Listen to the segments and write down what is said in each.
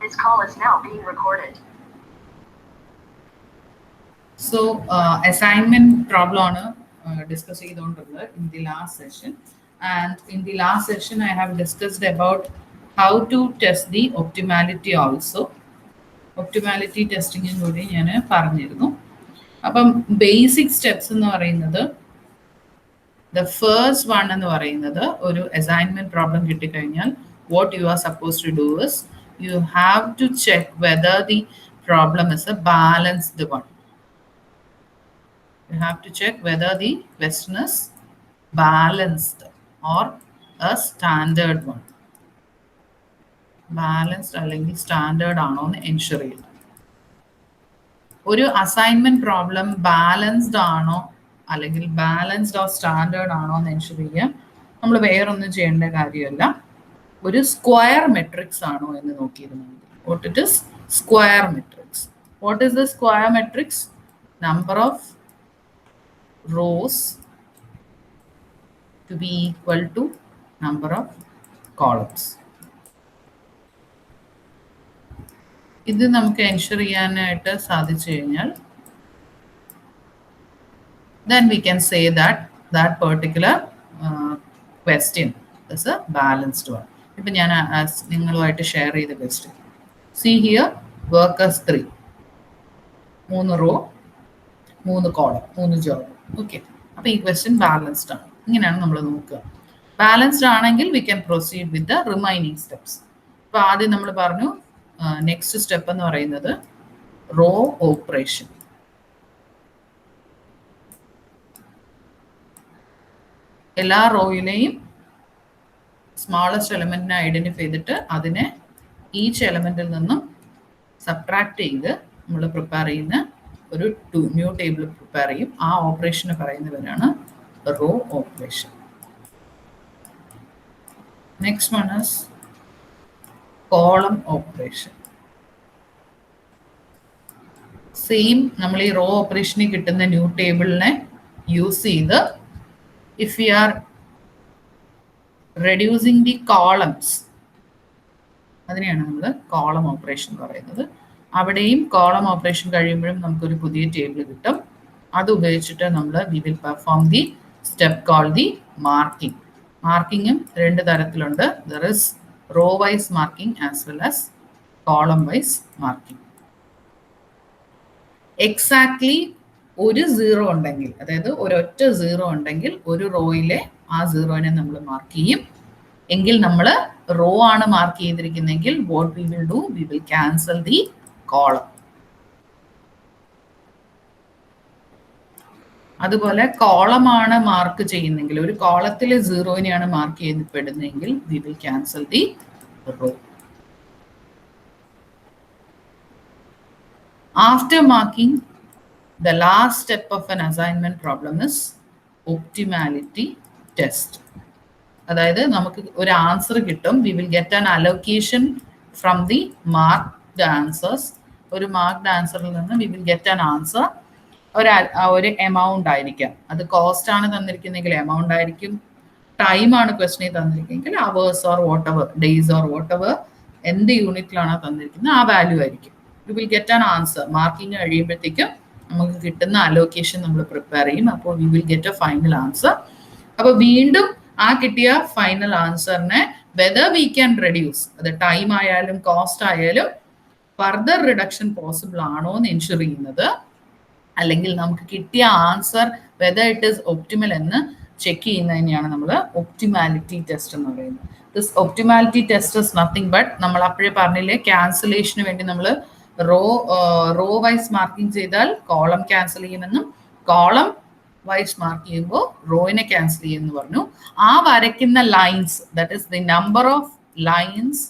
This call is now being recorded. So, assignment problem discuss in the last session. And in the last session, I have discussed about how to test the optimality also. Optimality testing in basic steps in the first one and the assignment problem. What you are supposed to do is you have to check whether the problem is a balanced one. You have to check whether the question is balanced or a standard one. Balanced or standard on ensure. One assignment problem balanced or balanced or standard on ensure. നമ്മൾ വേറൊന്നും ചെയ്യേണ്ട കാര്യമല്ല. ഒരു square matrix ആണോ എന്ന് നോക്കിയിരുന്നു. What it is? Square matrix. What is the square matrix? Number of rows to be equal to number of columns. ഇത് നമുക്ക് എൻഷുർ ചെയ്യാനായിട്ട് സാധിച്ചു കഴിഞ്ഞാൽ then we can say that that particular question is a balanced one. ഇപ്പം ഞാൻ നിങ്ങളുമായിട്ട് share ചെയ്ത question. See here, workers 3. 3 row 3 column 3 job. Okay, അപ്പോൾ ഈ ക്വസ്റ്റ്യൻ ബാലൻസ്ഡ് ആണ്. ഇങ്ങനെയാണ് നമ്മൾ നോക്കുക. ബാലൻസ്ഡ് ആണെങ്കിൽ we can proceed with the remaining steps. അപ്പോൾ ആദ്യം നമ്മൾ പറഞ്ഞു നെക്സ്റ്റ് സ്റ്റെപ്പ് എന്ന് പറയുന്നത് റോ ഓപ്പറേഷൻ. എല്ലാ റോയിലെയും സ്മോളസ്റ്റ് എലമെന്റിനെ ഐഡന്റിഫൈ ചെയ്തിട്ട് അതിനെ ഈച്ച് എലമെന്റിൽ നിന്നും സബ്ട്രാക്ട് ചെയ്ത് നമ്മൾ പ്രിപ്പയർ ചെയ്യുന്ന ഒരു ന്യൂ ടേബിൾ പ്രിപ്പയർ ചെയ്യും. ആ ഓപ്പറേഷന് പറയുന്നവരാണ് row operation. Next one is column operation. Same നമ്മൾ ഈ റോ ഓപ്പറേഷനിൽ കിട്ടുന്ന ന്യൂ ടേബിളിനെ യൂസ് ചെയ്ത് if we are reducing the columns, അതിനെയാണ് നമ്മൾ കോളം ഓപ്പറേഷൻ പറയുന്നത്. അവിടെയും കോളം ഓപ്പറേഷൻ കഴിയുമ്പോഴും നമുക്കൊരു പുതിയ ടേബിൾ കിട്ടും. അത് ഉപയോഗിച്ചിട്ട് നമ്മൾ we will perform the step call the marking. മാർക്കിങ്ങും രണ്ട് തരത്തിലുണ്ട്. There is row wise marking as well as column wise marking. Exactly ഒരു സീറോ ഉണ്ടെങ്കിൽ, അതായത് ഒരൊറ്റ സീറോ ഉണ്ടെങ്കിൽ ഒരു റോയിലെ ആ സീറോനെ നമ്മൾ മാർക്ക് ചെയ്യും. എങ്കിൽ നമ്മൾ റോ ആണ് മാർക്ക് ചെയ്തിരിക്കുന്നെങ്കിൽ what we will do, we will cancel the column. അതുപോലെ കോളമാണ് മാർക്ക് ചെയ്യുന്നെങ്കിൽ, ഒരു കോളത്തിലെ സീറോനെയാണ് മാർക്ക് ചെയ്യപ്പെടുന്നതെങ്കിൽ we will cancel the row. After marking, the last step of an assignment problem is optimality test. അതായത് നമുക്ക് ഒരു ആൻസർ കിട്ടും. We will get an allocation from the marked answers. ഒരു മാർക്ക്ഡ് ആൻസറിൽ നിന്ന് we will get an answer. ഒരു amount ആയിരിക്കാം. അത് കോസ്റ്റ് ആണ് തന്നിരിക്കുന്നെങ്കിൽ എമൗണ്ട് ആയിരിക്കും. ടൈം ആണ് ക്വസ്റ്റനിൽ തന്നിരിക്കുന്നെങ്കിൽ hours or whatever, days or whatever, എന്ത് യൂണിറ്റിലാണോ തന്നിരിക്കുന്നത് ആ വാല്യൂ ആയിരിക്കും. You will get an answer. Marking കഴിയുമ്പോഴത്തേക്കും നമുക്ക് കിട്ടുന്ന അലോക്കേഷൻ നമ്മൾ പ്രിപ്പയർ ചെയ്യും. അപ്പോൾ we will get a final answer. അപ്പോൾ വീണ്ടും ആ കിട്ടിയ ഫൈനൽ ആൻസറിനെ വെദർ വി ക്യാൻ റെഡ്യൂസ്, അത് ടൈം ആയാലും കോസ്റ്റ് ആയാലും ഫർദർ റിഡക്ഷൻ പോസിബിൾ ആണോ എന്ന് എൻഷുർ ചെയ്യുന്നത്, അല്ലെങ്കിൽ നമുക്ക് കിട്ടിയ answer whether it is optimal എന്ന് ചെക്ക് ചെയ്യുന്നതിനെയാണ് നമ്മൾ ഒപ്റ്റിമാലിറ്റി ടെസ്റ്റ് എന്ന് പറയുന്നത്. This optimality test is nothing but, നമ്മൾ അപ്പോഴേ പറഞ്ഞില്ലേ ക്യാൻസലേഷന് വേണ്ടി നമ്മൾ റോ വൈസ് മാർക്കിംഗ് ചെയ്താൽ കോളം ക്യാൻസൽ ചെയ്യുമെന്നും കോളം വൈസ് മാർക്ക് ചെയ്യുമ്പോൾ റോയിനെ ക്യാൻസൽ ചെയ്യുമെന്ന് പറഞ്ഞു. ആ വരയ്ക്കുന്ന lines, that is the number of lines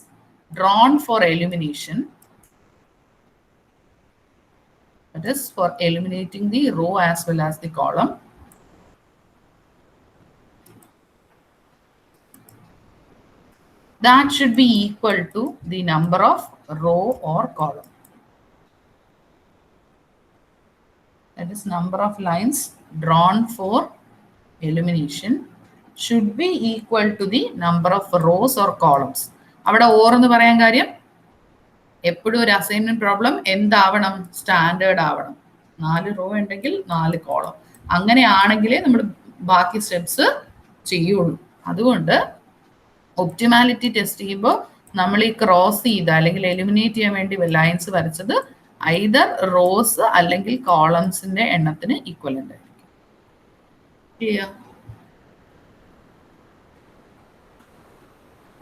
drawn for elimination, that is for eliminating the row as well as the column. That should be equal to the number of row or column. That is number of lines drawn for elimination should be equal to the number of rows or columns. അവിടെ or എന്ന് പറയാൻ കാര്യം എപ്പോഴും ഒരു assignment problem എന്താവണം? Standard ആവണം. 4 raw ഉണ്ടെങ്കിൽ 4 column. അങ്ങനെയാണെങ്കിലേ നമ്മൾ ബാക്കി സ്റ്റെപ്സ് ചെയ്യുള്ളൂ. അതുകൊണ്ട് ഒപ്റ്റിമാലിറ്റി ടെസ്റ്റ് ചെയ്യുമ്പോൾ നമ്മൾ ഈ ക്രോസ് ചെയ്ത അല്ലെങ്കിൽ എലിമിനേറ്റ് ചെയ്യാൻ വേണ്ടി ലൈൻസ് വരച്ചത് ഐദർ റോസ് അല്ലെങ്കിൽ കോളംസിന്റെ എണ്ണത്തിന് ഈക്വലന്റ് ആയിരിക്കും. Clear?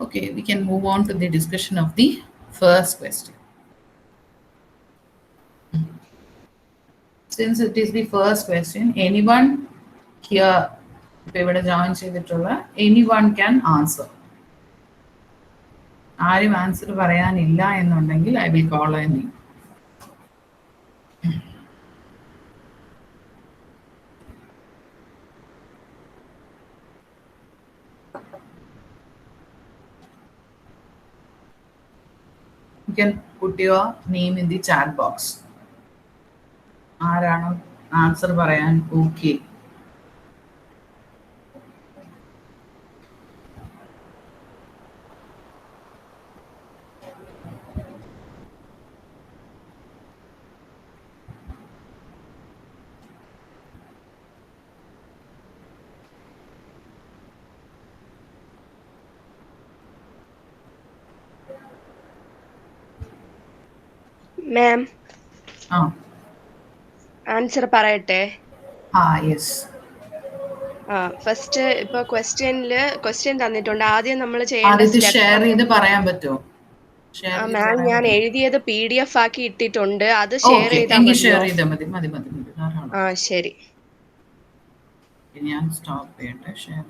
Okay, we can move on to the discussion of the first question. Since it is the first question, anyone here, anyone can answer. ആരും ആൻസർ പറയാനില്ല എന്നുണ്ടെങ്കിൽ I will call a name. You can put your name in the chat box. ആരാണോ answer പറയാൻ okay? മാം answer പറയട്ടെ? Yes. First ഇപ്പൊ question തന്നിട്ടുണ്ട്. ആദ്യം നമ്മൾ ഷെയർ ചെയ്ത് പറയാൻ പറ്റുമോ? മാം ഞാൻ എഴുതിയത് PDF ആക്കി ഇട്ടിട്ടുണ്ട്. അത് ഷെയർ ചെയ്താൽ മതി. ശരി. ഞാൻ സ്റ്റോപ്പ് ചെയ്യട്ടെ ഷെയർ.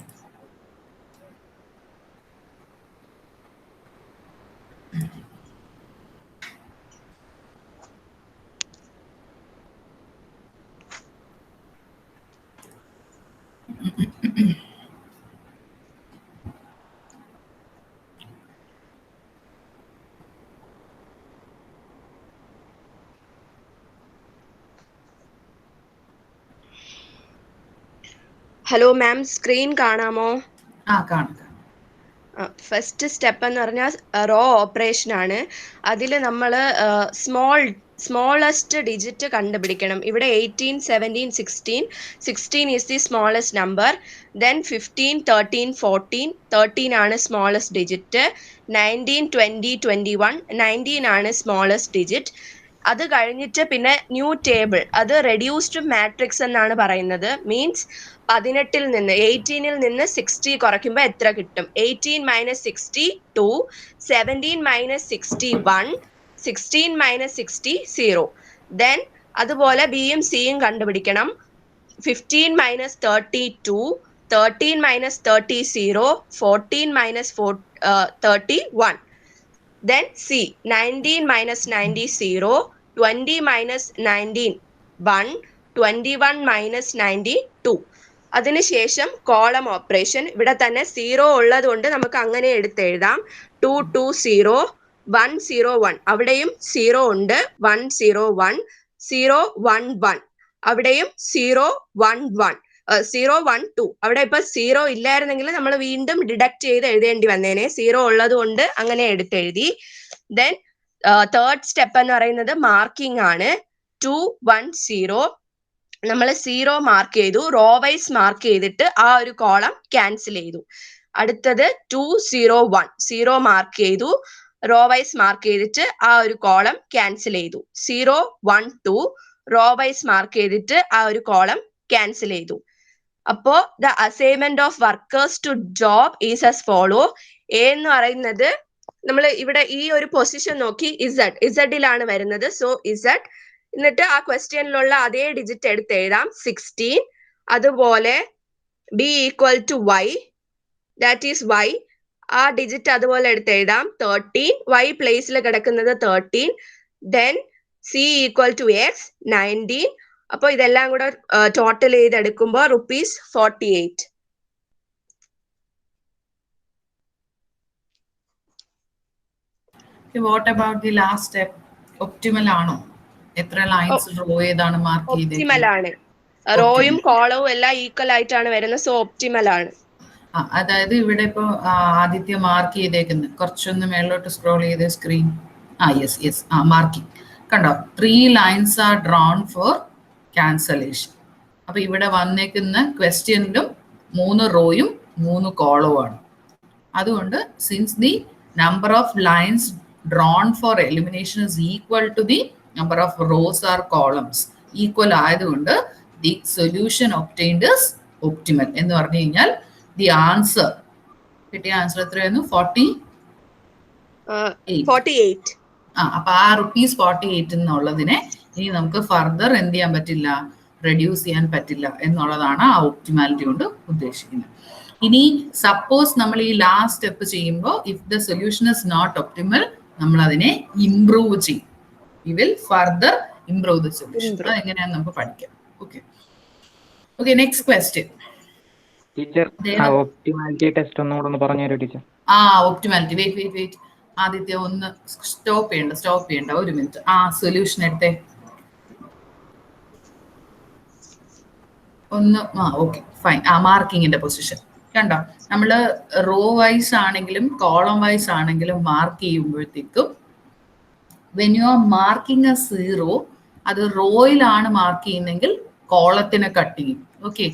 ഹലോ മാം, സ്ക്രീൻ കാണാമോ? കാണാം. ഫസ്റ്റ് സ്റ്റെപ്പ് എന്ന് പറഞ്ഞാൽ റോ ഓപ്പറേഷൻ ആണ്. അതിൽ നമ്മൾ സ്മോളസ്റ്റ് ഡിജിറ്റ് കണ്ടുപിടിക്കണം. ഇവിടെ 18, 17, 16 is the smallest number. Then 15, 13, 14 ആണ് സ്മോളസ്റ്റ് ഡിജിറ്റ്. 19, 20, 21 19 ആണ് സ്മോളസ്റ്റ് ഡിജിറ്റ്. അത് കഴിഞ്ഞിട്ട് പിന്നെ ന്യൂ ടേബിൾ, അത് റെഡ്യൂസ്ഡ് മാട്രിക്സ് എന്നാണ് പറയുന്നത്. മീൻസ് 18-ൽ നിന്ന് 18-ൽ നിന്ന് 60 കുറയ്ക്കുമ്പോൾ എത്ര കിട്ടും? 18 - 60 2, 17 - 60 1, 16 - 60 0. ദെൻ അതുപോലെ ബിയും സിയും കണ്ടുപിടിക്കണം. 15 - 30 2, 13 - 30 0, 14 - 30 1. Then C, 19 - 90 0, 20 - 19 1, 21 - 90 2. അതിനുശേഷം കോളം ഓപ്പറേഷൻ. ഇവിടെ തന്നെ 0 ഉള്ളത് കൊണ്ട് നമുക്ക് അങ്ങനെ എടുത്തെഴുതാം. 2 2 0, 1 0 1. അവിടെയും 0 ഉണ്ട്. 1 0 1, 0 1 1. അവിടെയും 0 1 1. 0 1 2. അവിടെ ഇപ്പൊ 0 ഇല്ലായിരുന്നെങ്കിൽ നമ്മൾ വീണ്ടും ഡിഡക്ട് ചെയ്ത് എഴുതേണ്ടി വന്നേനെ. 0 ഉള്ളത് കൊണ്ട് അങ്ങനെ എടുത്തെഴുതി. ദെൻ തേർഡ് സ്റ്റെപ്പ് എന്ന് പറയുന്നത് മാർക്കിംഗ് ആണ്. 2 1 0. നമ്മൾ 0 മാർക്ക് ചെയ്തു, റോ വൈസ് മാർക്ക് ചെയ്തിട്ട് ആ ഒരു കോളം ക്യാൻസൽ ചെയ്തു. അടുത്തത് 2 0 1. 0 മാർക്ക് ചെയ്തു, റോ വൈസ് മാർക്ക് ചെയ്തിട്ട് ആ ഒരു കോളം ക്യാൻസൽ ചെയ്തു. 0 1 2. റോ വൈസ് മാർക്ക് ചെയ്തിട്ട് ആ ഒരു കോളം ക്യാൻസൽ ചെയ്തു. അപ്പോ the assignment of workers to job is as follow. A എന്ന് പറയുന്നത് നമ്മൾ ഇവിടെ ഈ ഒരു പൊസിഷൻ നോക്കി ഇസഡിലാണ് വരുന്നത്. സോ ഇസഡ്, എന്നിട്ട് ആ ക്വസ്റ്റ്യനിലുള്ള അതേ ഡിജിറ്റ് എടുത്ത് എഴുതാം 16. അതുപോലെ B equal to Y, that is Y. ആ ഡിജിറ്റ് അതുപോലെ എടുത്ത് എഴുതാം 13. വൈ പ്ലേസിൽ കിടക്കുന്നത് 13. Then C equal to X 19. അപ്പോൾ ഇതെല്ലാം കൂടെ ടോട്ടൽ ചെയ്തെടുക്കുമ്പോൾ ₹48. What about the last step? Optimal ആണോ? എത്ര ലൈൻസ് റോ ഏതാണ് മാർക്ക് ചെയ്തത്? ഒപ്റ്റിമൽ ആണ്. റോയും കോളവും എല്ലാം ഈക്വൽ ആയിട്ടാണ് വരുന്നത്. സോ ഒപ്റ്റിമൽ ആണ്. അതായത് ഇവിടെ ഇപ്പൊ ആദിത്യ മാർക്ക് ചെയ്തേക്കുന്നത് കുറച്ചൊന്ന് മേലോട്ട് സ്ക്രോൾ ചെയ്ത് സ്ക്രീൻ യെസ് മാർക്കിംഗ് കണ്ടോ 3 lines are drawn for cancellation. അപ്പൊ ഇവിടെ വന്നേക്കുന്ന ക്വസ്റ്റ്യനിലും 3 റോയും 3 കോളവുമാണ്. അതുകൊണ്ട് since the number of lines drawn for elimination is equal to the number of rows or columns, equal ആയതുകൊണ്ട് the solution obtained is optimal എന്ന് പറഞ്ഞു കഴിഞ്ഞാൽ ദി ആൻസർ കിട്ടിയ ആൻസർ എത്രയായിരുന്നു? 48. അപ്പൊ ആ ₹48 എന്നുള്ളതിനെ ഇനി നമുക്ക് ഫർദർ എന്ത് ചെയ്യാൻ പറ്റില്ല, റെഡ്യൂസ് ചെയ്യാൻ പറ്റില്ല എന്നുള്ളതാണ് ആ ഒപ്റ്റിമാലിറ്റി കൊണ്ട് ഉദ്ദേശിക്കുന്നത്. ഇനി സപ്പോസ് നമ്മൾ ഈ ലാസ്റ്റ് സ്റ്റെപ്പ് ചെയ്യുമ്പോൾ if the solution is not optimal, നമ്മൾ അതിനെ ഇംപ്രൂവ് ചെയ്യും. We will further improve the solution. അതെങ്ങനെയാണെന്ന് നമുക്ക് പഠിക്കാം. Okay next question. Teacher optimality test ഒന്നുകൂടെ പറഞ്ഞു തരൂ ടീച്ചർ. ഒപ്റ്റിമാലിറ്റി വെയിറ്റ് ആദ്യത്തെ ഒന്ന് സ്റ്റോപ്പ് ചെയ്യണ്ട 1 മിനിറ്റ്. സൊല്യൂഷൻ എടുത്തേ ഒന്ന്. Okay fine. മാർക്കിങ്ങിന്റെ പൊസിഷൻ കണ്ടോ, നമ്മൾ റോ വൈസ് ആണെങ്കിലും കോളം വൈസ് ആണെങ്കിലും മാർക്ക് ചെയ്യുമ്പോഴത്തേക്കും when you are marking A 0 അത് റോയിലാണ് മാർക്ക് ചെയ്യുന്നെങ്കിൽ കോളത്തിനെ കട്ട് ചെയ്യും. ഓക്കെ,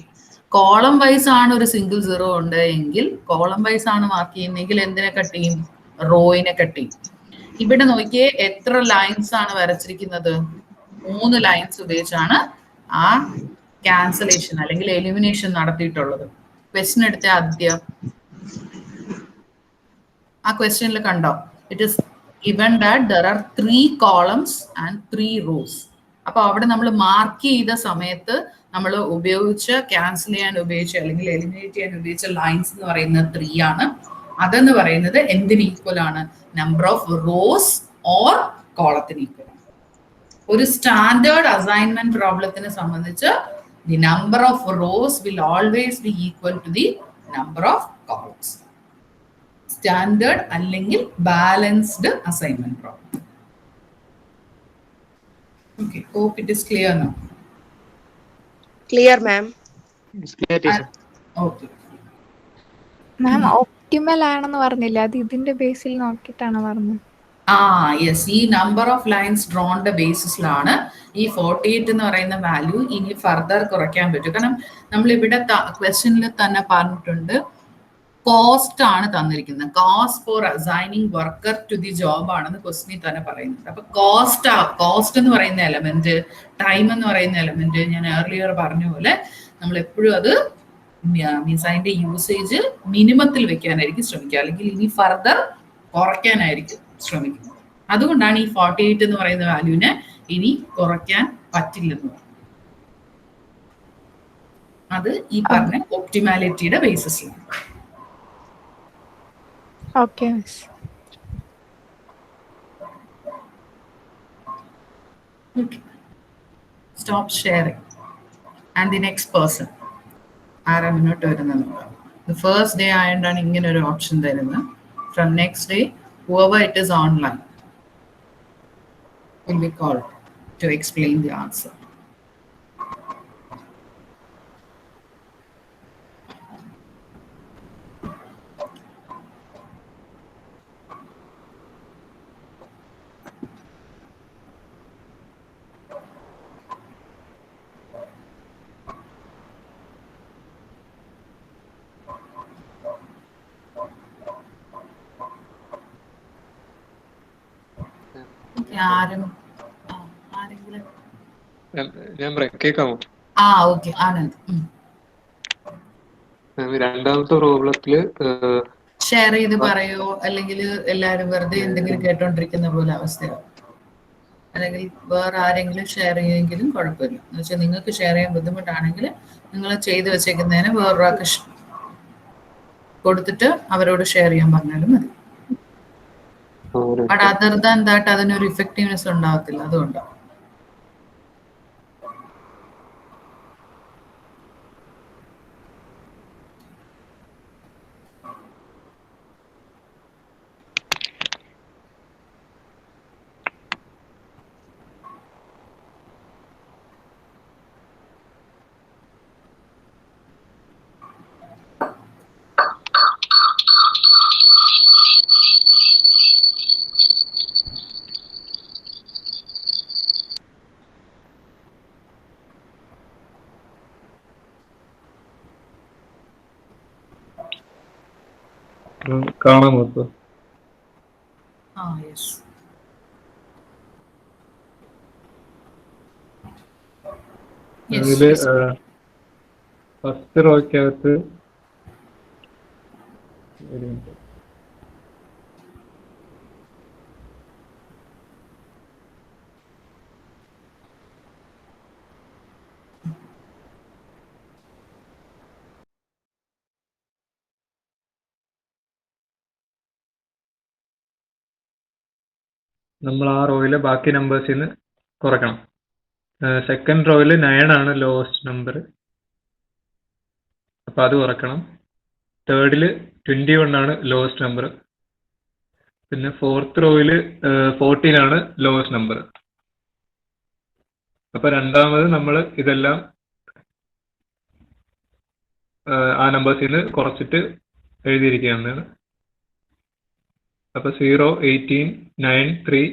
കോളം വൈസ് ആണ് ഒരു സിംഗിൾ 0 ഉണ്ട് എങ്കിൽ കോളം വൈസ് ആണ് മാർക്ക് ചെയ്യുന്നെങ്കിൽ എന്തിനെ കട്ട് ചെയ്യും? റോയിനെ കട്ട് ചെയ്യും. ഇവിടെ നോക്കിയേ എത്ര ലൈൻസ് ആണ് വരച്ചിരിക്കുന്നത്? 3 ലൈൻസ് ഉപയോഗിച്ചാണ് ആ ക്യാൻസലേഷൻ അല്ലെങ്കിൽ എലിമിനേഷൻ നടത്തിയിട്ടുള്ളത്. ക്വസ്റ്റ്യൻ എടുത്ത ആദ്യം ആ ക്വസ്റ്റ്യനിൽ കണ്ടോ, it is given that there are 3 columns and 3 rows. അപ്പൊ അവിടെ നമ്മൾ മാർക്ക് ചെയ്ത സമയത്ത് നമ്മൾ ക്യാൻസൽ ചെയ്യാൻ ഉപയോഗിച്ച അല്ലെങ്കിൽ എലിമിനേറ്റ് ചെയ്യാൻ ഉപയോഗിച്ച ലൈൻസ് എന്ന് പറയുന്നത് 3 ആണ്. അതെന്ന് പറയുന്നത് എന്തിന് ഈക്വൽ ആണ്? നമ്പർ ഓഫ് റോസ് ഓർ കോളത്തിന് ഈക്വൽ ആണ്. ഒരു സ്റ്റാൻഡേർഡ് അസൈൻമെന്റ് പ്രോബ്ലത്തിനെ സംബന്ധിച്ച് the number of rows will always be equal to the number of columns. Standard അല്ലെങ്കിൽ balanced assignment problem. Okay, hope it is clear now. Clear, ma'am. It's clear, teacher. Okay. Ma'am optimal ആണെന്ന് പറഞ്ഞില്ല, അത് ഇതിന്റെ ബേസിൽ നോക്കിയിട്ടാണ് പറഞ്ഞത്. Yes, ഈ number of lines ഡ്രോണിന്റെ ബേസിസിലാണ് ഈ 48 എന്ന് പറയുന്ന വാല്യൂ ഇനി ഫർദർ കുറയ്ക്കാൻ പറ്റും. കാരണം നമ്മൾ ഇവിടെ ക്വസ്റ്റ്യനിൽ തന്നെ പറഞ്ഞിട്ടുണ്ട് കോസ്റ്റ് ആണ് തന്നിരിക്കുന്നത്. Cost for assigning worker to the job ആണെന്ന് ക്വസ്റ്റ്യനിൽ തന്നെ പറയുന്നുണ്ട്. അപ്പൊ കോസ്റ്റ് എന്ന് പറയുന്ന എലമെന്റ്, ടൈം എന്ന് പറയുന്ന എലമെന്റ് ഞാൻ ഏർലിയർ പറഞ്ഞ പോലെ നമ്മൾ എപ്പോഴും അത് മീൻസ് അതിന്റെ യൂസേജ് മിനിമത്തിൽ വെക്കാനായിരിക്കും ശ്രമിക്കുക, അല്ലെങ്കിൽ ഇനി ഫർദർ കുറയ്ക്കാനായിരിക്കും ശ്രമിക്കുന്നത്. അതുകൊണ്ടാണ് ഈ 48 എന്ന് പറയുന്ന വാല്യൂവിനെ ഇനി കുറയ്ക്കാൻ പറ്റില്ലെന്ന് പറയുന്നത്. അത് ഈ പറഞ്ഞ ഒപ്റ്റിമാലിറ്റിയുടെ ബേസിസിലാണ്. Okay, miss. Okay. Stop sharing. And the next person. ആരാ മുന്നോട്ട് വരുന്നത്? The first day ആയതുകൊണ്ടാണ് ഇങ്ങനെ ഒരു ഓപ്ഷൻ തരുന്നത്. From next day, whoever it is online will be called to explain the answer. കേൾക്കാമോ? ഓക്കെ ആനന്ദ്. രണ്ടാമത്തെ പ്രോബ്ലത്തില് ഷെയർ ചെയ്ത് പറയോ, അല്ലെങ്കിൽ എല്ലാരും വെറുതെ എന്തെങ്കിലും കേട്ടോണ്ടിരിക്കുന്ന പോലെ അവസ്ഥയോ, അല്ലെങ്കിൽ വേറെ ആരെങ്കിലും ഷെയർ ചെയ്യുമെങ്കിലും കുഴപ്പമില്ല. എന്ന് വെച്ചാൽ നിങ്ങൾക്ക് ഷെയർ ചെയ്യാൻ ബുദ്ധിമുട്ടാണെങ്കിൽ നിങ്ങൾ ചെയ്ത് വെച്ചേക്കുന്നതിന് വേറൊരാൾക്ക് കൊടുത്തിട്ട് അവരോട് ഷെയർ ചെയ്യാൻ പറഞ്ഞാലും മതി. ബട്ട് അതർ ദാൻ ദാറ്റ് അതിനൊരു ഇഫക്റ്റീവ്നെസ് ഉണ്ടാവത്തില്ല. അതുകൊണ്ടാണ്. കാണാമോ ഇപ്പൊ? യെസ്. അതില് ഫസ്റ്റ് റോയ്ക്കകത്ത് ഒരു മിനിറ്റ്. നമ്മൾ ആ റോയിലെ ബാക്കി നമ്പേഴ്സിൽ നിന്ന് കുറയ്ക്കണം. സെക്കൻഡ് റോയിൽ 9 ആണ് ലോവസ്റ്റ് നമ്പർ, അപ്പോൾ അത് കുറയ്ക്കണം. തേർഡിൽ 21 ആണ് ലോവസ്റ്റ് നമ്പർ. പിന്നെ ഫോർത്ത് റോയിൽ 14 ആണ് ലോവസ്റ്റ് നമ്പർ. അപ്പോൾ രണ്ടാമത് നമ്മൾ ഇതെല്ലാം ആ നമ്പേഴ്സിൽ നിന്ന് കുറച്ചിട്ട് എഴുതിയിരിക്കുകയാണ്. അപ്പോൾ 0, 18, 9, 3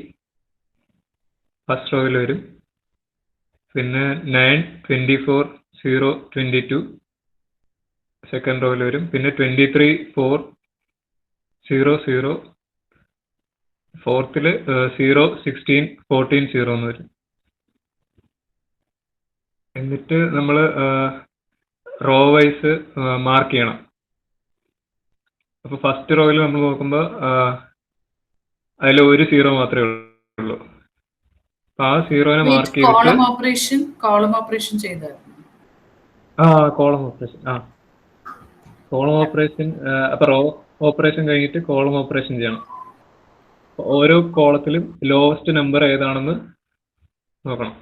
ഫസ്റ്റ് റോയിൽ വരും. പിന്നെ 9, 24, 0, 22 സെക്കൻഡ് റോയിൽ വരും. പിന്നെ 23, 4, 0, 0 ഫോർത്തിൽ 0, 16, 14, 0 എന്ന് വരും. എന്നിട്ട് നമ്മൾ റോ വൈസ് മാർക്ക് ചെയ്യണം. അപ്പോൾ ഫസ്റ്റ് റോയിൽ നമ്മൾ നോക്കുമ്പോൾ അതിൽ ഒരു 0 മാത്രമേ ഉള്ളൂ. അപ്പൊ ആ 0നെ മാർക്ക് ചെയ്തിട്ട് കോളം ഓപ്പറേഷൻ ചെയ്തായിരുന്നു. Column operation. അപ്പൊ റോ ഓപ്പറേഷൻ കഴിഞ്ഞിട്ട് കോളം ഓപ്പറേഷൻ ചെയ്യണം. ഓരോ കോളത്തിലും ലോവസ്റ്റ് നമ്പർ ഏതാണെന്ന് നോക്കണം.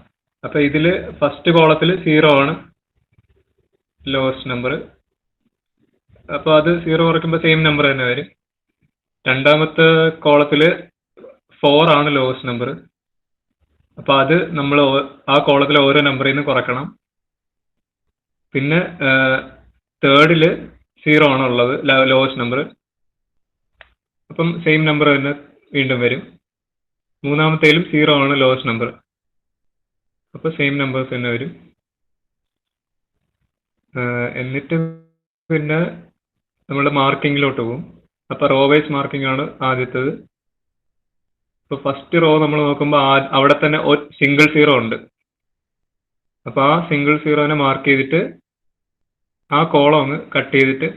അപ്പൊ ഇതില് ഫസ്റ്റ് കോളത്തിൽ 0 ആണ് ലോവസ്റ്റ് നമ്പർ. അപ്പൊ അത് 0 കുറയ്ക്കുമ്പോൾ സെയിം നമ്പർ തന്നെ വരും. രണ്ടാമത്തെ കോളത്തില് 4 ആണ് ലോവസ്റ്റ് നമ്പർ. അപ്പൊ അത് നമ്മൾ ആ കോളത്തിലെ ഓരോ നമ്പറിൽ നിന്ന് കുറയ്ക്കണം. പിന്നെ തേർഡില് 0 ആണ് ഉള്ളത് ലോവസ്റ്റ് നമ്പർ. അപ്പം സെയിം നമ്പർ തന്നെ വീണ്ടും വരും. മൂന്നാമത്തേലും 0 ആണ് ലോവസ്റ്റ് നമ്പർ. അപ്പോൾ സെയിം നമ്പേഴ്സ് തന്നെ വരും. എന്നിട്ട് പിന്നെ നമ്മൾ മാർക്കിങ്ങിലോട്ട് പോകും. അപ്പോൾ റോ വൈസ് മാർക്കിംഗ് ആണ് ആദ്യത്തേത്. ഇപ്പോൾ ഫസ്റ്റ് റോ നമ്മൾ നോക്കുമ്പോൾ അവിടെ തന്നെ സിംഗിൾ 0 ഉണ്ട്. അപ്പോൾ ആ സിംഗിൾ 0നെ മാർക്ക് ചെയ്തിട്ട് ആ കോളം ഒന്ന് കട്ട് ചെയ്തിട്ട്